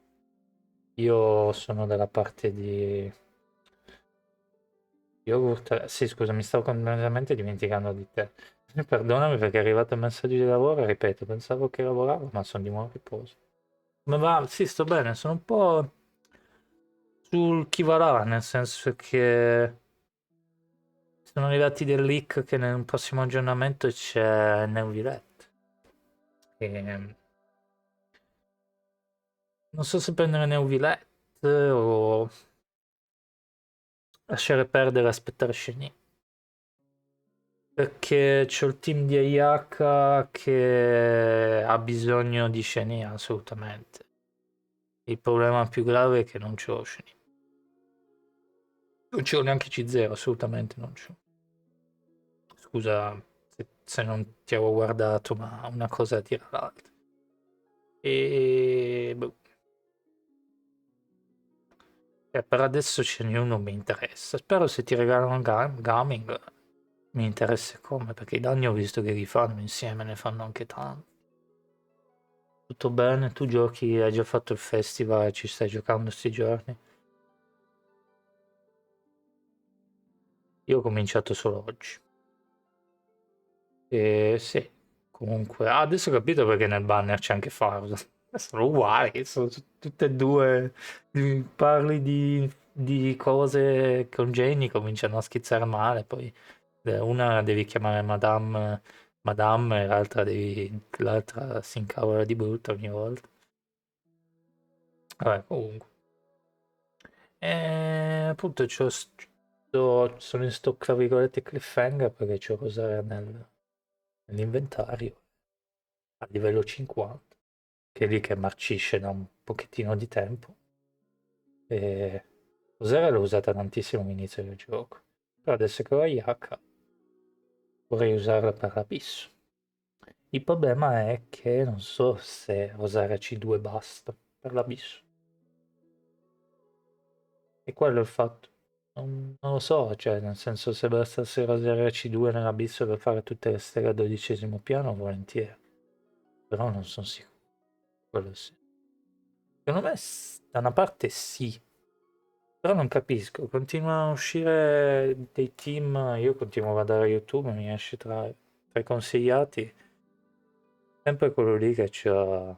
io sono dalla parte di yogurt. Sì, scusa, mi stavo completamente dimenticando di te. Perdonami perché è arrivato il messaggio di lavoro, ripeto, pensavo che lavoravo, ma sono di nuovo a riposo. Ma va, sì, sto bene, sono un po' sul chi va là, nel senso che sono arrivati dei leak che nel prossimo aggiornamento c'è Neuvilette. E non so se prendere Neuvilette o lasciare perdere e aspettare Shiny. Perché c'ho il team di Ayaka che ha bisogno di Shiny assolutamente. Il problema più grave è che non c'ho Shiny. Non c'ho neanche C0, assolutamente non c'ho. Scusa se non ti avevo guardato, ma una cosa tira l'altra. E boh. Per adesso ce n'è uno mi interessa. Spero se ti regalano gaming mi interessa come, perché i danni ho visto che li fanno insieme, ne fanno anche tanti. Tutto bene? Tu giochi, hai già fatto il festival e ci stai giocando sti giorni? Io ho cominciato solo oggi. E sì, comunque... adesso ho capito perché nel banner c'è anche Faro. Sono uguali, sono tutte e due... Parli di cose con Jenny, cominciano a schizzare male, poi una devi chiamare Madame e l'altra si incavola di brutto ogni volta. Vabbè, comunque. E appunto sono in sto, tra virgolette, cliffhanger perché c'ho Rosare nell'inventario a livello 50, che è lì che marcisce da un pochettino di tempo. E Rosare l'ho usata tantissimo all'inizio del gioco, però adesso che ho Ayaka vorrei usarla per l'Abisso. Il problema è che non so se Rosare C2 basta per l'Abisso. E quello è il fatto. Non lo so, cioè, nel senso, se bastasse Rosare C2 nell'Abisso per fare tutte le stelle al 12° piano, volentieri. Però non sono sicuro. Quello sì. Secondo me, da una parte sì. Però non capisco. Continuano a uscire dei team. Io continuo a guardare YouTube, mi esce tra i consigliati. Sempre quello lì che c'ha.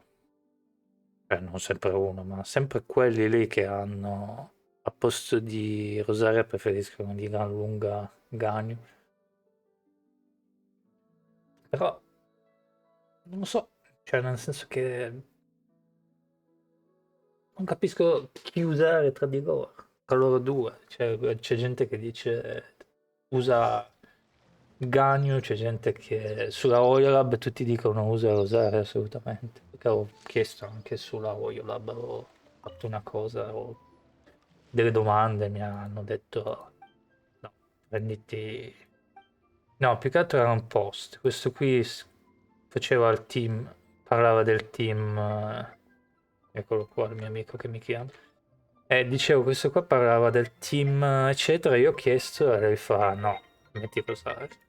Non sempre uno, ma sempre quelli lì che hanno. A posto di Rosaria preferiscono di gran lunga Ganyu. Però non lo so, cioè nel senso che non capisco chi usare tra loro due. Cioè, c'è gente che dice usa Ganyu, c'è gente che sulla Oyolab tutti dicono usa Rosaria assolutamente. Perché ho chiesto anche sulla Oyolab, ho fatto una cosa, ho delle domande, mi hanno detto no, prenditi. No, più che altro era un post. Questo qui faceva il team, parlava del team, eccolo qua, il mio amico che mi chiama. E dicevo, questo qua parlava del team, eccetera. Io ho chiesto e lei fa no, metti Rosario.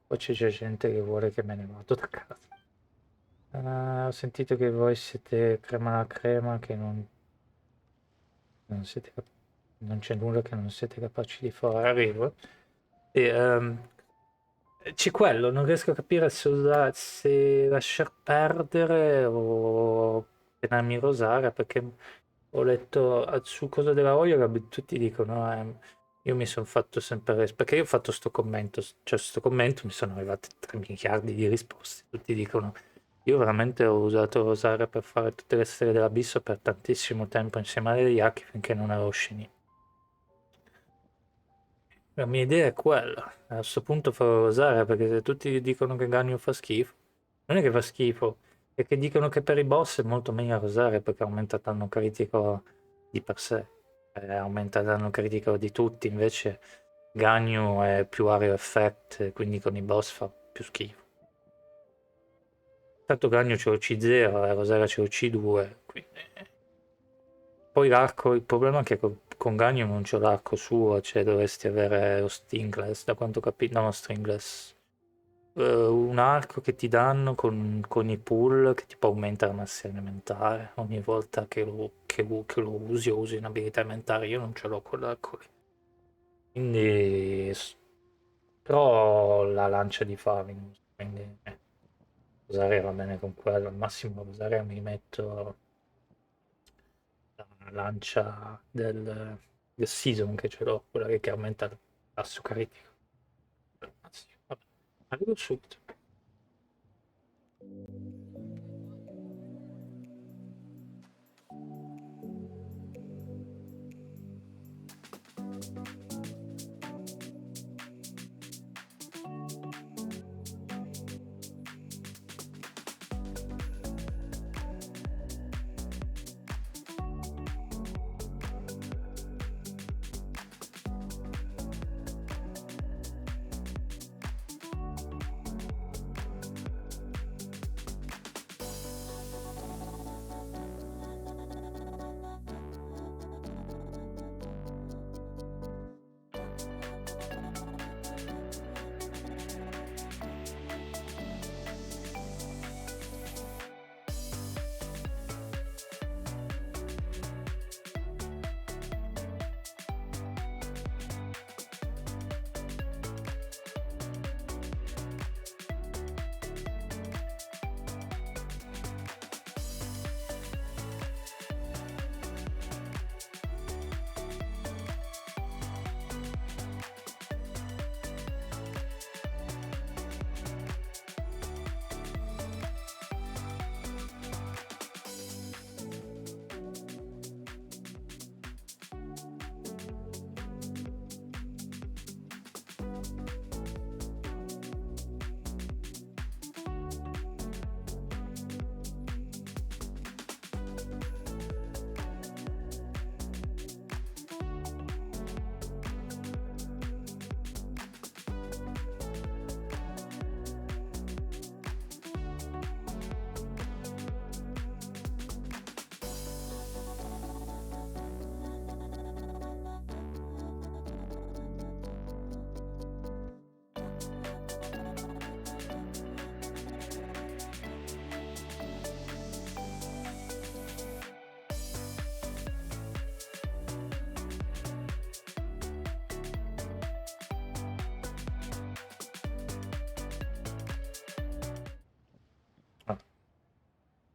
Poi c'è gente che vuole che me ne vado da casa. Ho sentito che voi siete crema alla crema, che non siete non c'è nulla che non siete capaci di fare. Arrivo. E, c'è quello, non riesco a capire se lasciar perdere o tenermi Rosaria, perché ho letto su cosa della Oyolab, tutti dicono, io mi sono fatto sempre, perché io ho fatto sto commento, cioè sto commento mi sono arrivati 3 miliardi di risposte, tutti dicono, io veramente ho usato Rosaria per fare tutte le stelle dell'abisso per tantissimo tempo insieme alle Yaki finché non ero Shini. La mia idea è quella. A questo punto farò Rosaria perché se tutti dicono che Ganyu fa schifo, non è che fa schifo, è che dicono che per i boss è molto meglio Rosaria perché aumenta il danno critico di per sé, aumenta il danno critico di tutti, invece Ganyu è più area effect, quindi con i boss fa più schifo. Tanto Ganyu c'è lo C0 e Rosaria c'è lo C2, quindi. Poi l'arco, il problema è che con Gagno non c'è l'arco suo, cioè dovresti avere lo Stingless, da quanto capito, no, lo Stringless. Un arco che ti danno con i pull che tipo aumenta la massa elementare ogni volta che lo usi o usi un'abilità elementare. Io non ce l'ho quell'arco lì. Quindi. Però la lancia di Favinus, quindi Rosaria va bene con quello. Al massimo Rosaria mi metto lancia del season che ce l'ho, quella che aumenta il tasso critico. Anzi, vabbè, arrivo subito.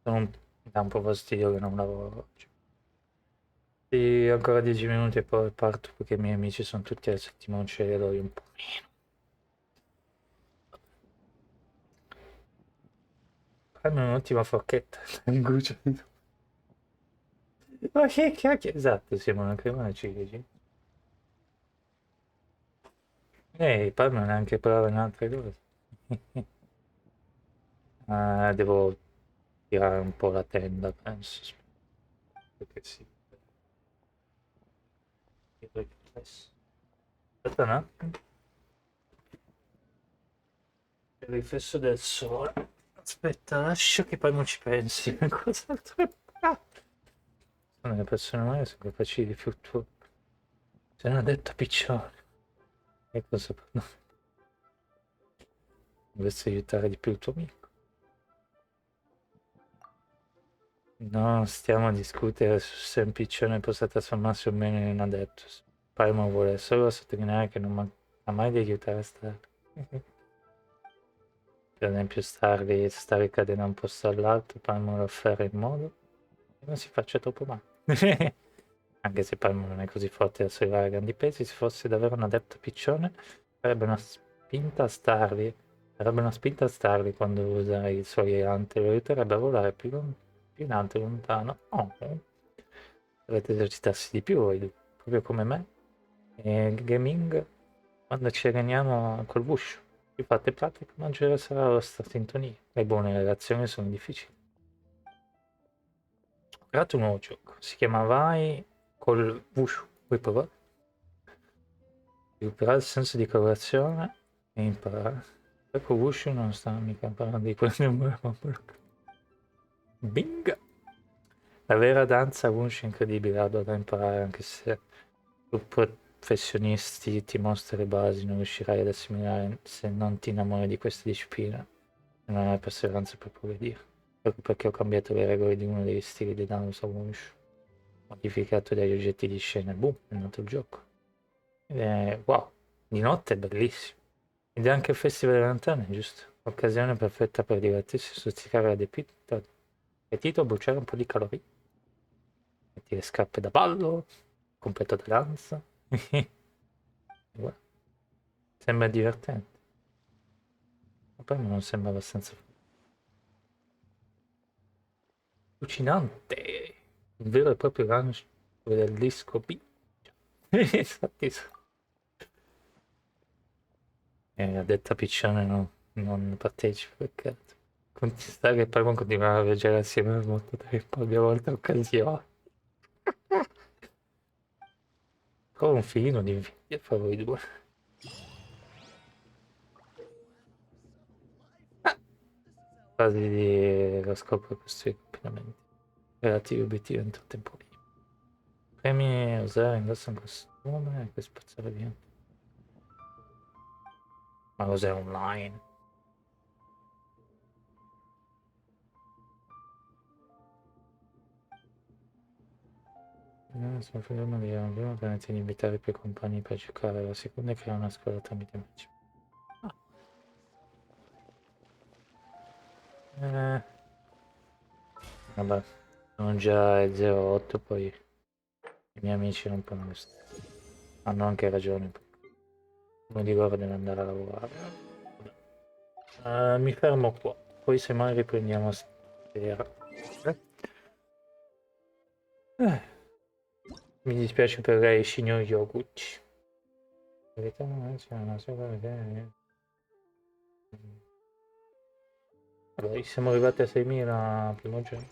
Mi dà un po' fastidio che non lavoro oggi. Sì, ancora 10 minuti e poi parto perché i miei amici sono tutti al settimo cielo, io un po' meno. Fammi un'ultima forchetta, un gruccio di... Ma che cacchio, esatto, siamo una cremona ciliegi. Poi non è anche brava in altre cose. Devo tirare un po' la tenda, penso. Perché sì. Aspetta un attimo. Il riflesso del sole. Aspetta, lascia che poi non ci pensi. Cos'altro è? Sono le persone umane sono capaci di fluttuare. Se non ha detto piccione. E cosa no. Dovresti aiutare di più il tuo amico. No, stiamo a discutere se un piccione possa trasformarsi o meno in un adepto. Paimon vuole solo sottolineare che non manca mai di aiutare Starly. Per esempio Starly cade da un posto all'altro, Paimon lo afferra in modo che non si faccia troppo male. Anche se Paimon non è così forte da sollevare grandi pesi, se fosse davvero un adepto piccione, darebbe una spinta a Starly. Darebbe una spinta a Starly quando usa i suoi ante, lo aiuterebbe a volare più in alto e lontano. Oh, dovete esercitarsi di più, proprio come me. E gaming, quando ci alleniamo col Wushu, più fate pratica, maggiore sarà la vostra sintonia. Le buone relazioni sono difficili. Ho creato un nuovo gioco, si chiama Vai col Wushu. Vuoi provare? Sviluppare il senso di collaborazione e imparare. Poi con Wushu non sta mica parlando di prendere un Bing! La vera danza Wushu è incredibile, ardua da imparare, anche se tu professionisti ti mostri le basi, non riuscirai ad assimilare se non ti innamori di questa disciplina e non hai perseveranza per progredire. Ecco perché ho cambiato le regole di uno degli stili di danza Wushu, modificato dagli oggetti di scena, boom, è nato il gioco. Ed è wow, di notte è bellissimo. Ed è anche il Festival delle Lanterne, giusto? Occasione perfetta per divertirsi, stuzzicare l'appetito, bruciare un po' di calorie. metti le scarpe da ballo, completo da danza. Sembra divertente. Ma poi non sembra abbastanza allucinante. Un vero e proprio lancio del disco B. Infatti, a detta piccione non partecipa perché sta che poi continuare a viaggiare assieme per molto tempo, abbiamo avuto occasione. Con un filino di invidia fra voi due. Quasi di lo scopo di costruire completamente relativi obiettivi entro tempo limite. Premi usare indossa un costume e poi spazzare via. Ma cos'è online? Sono fermo di la prima permette di invitare più compagni per giocare, la seconda è creare una squadra tramite match. Vabbè, sono già il 08, poi i miei amici non possono stare. Hanno anche ragione. Uno di loro deve andare a lavorare. Mi fermo qua, poi semmai riprendiamo stasera. Mi dispiace per lei, signor Yoguchi. In verità non c'è una sola idea. Allora, siamo arrivati a 6.000 primo giorno.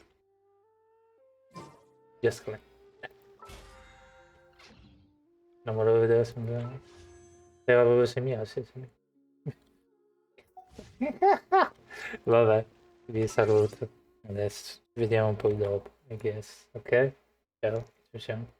Yes, Clan. Non volevo vedere se era proprio 6.000, sì, 6.000. Vabbè, vi saluto. Adesso ci vediamo poi dopo, I guess. Ok? Ciao, ci siamo.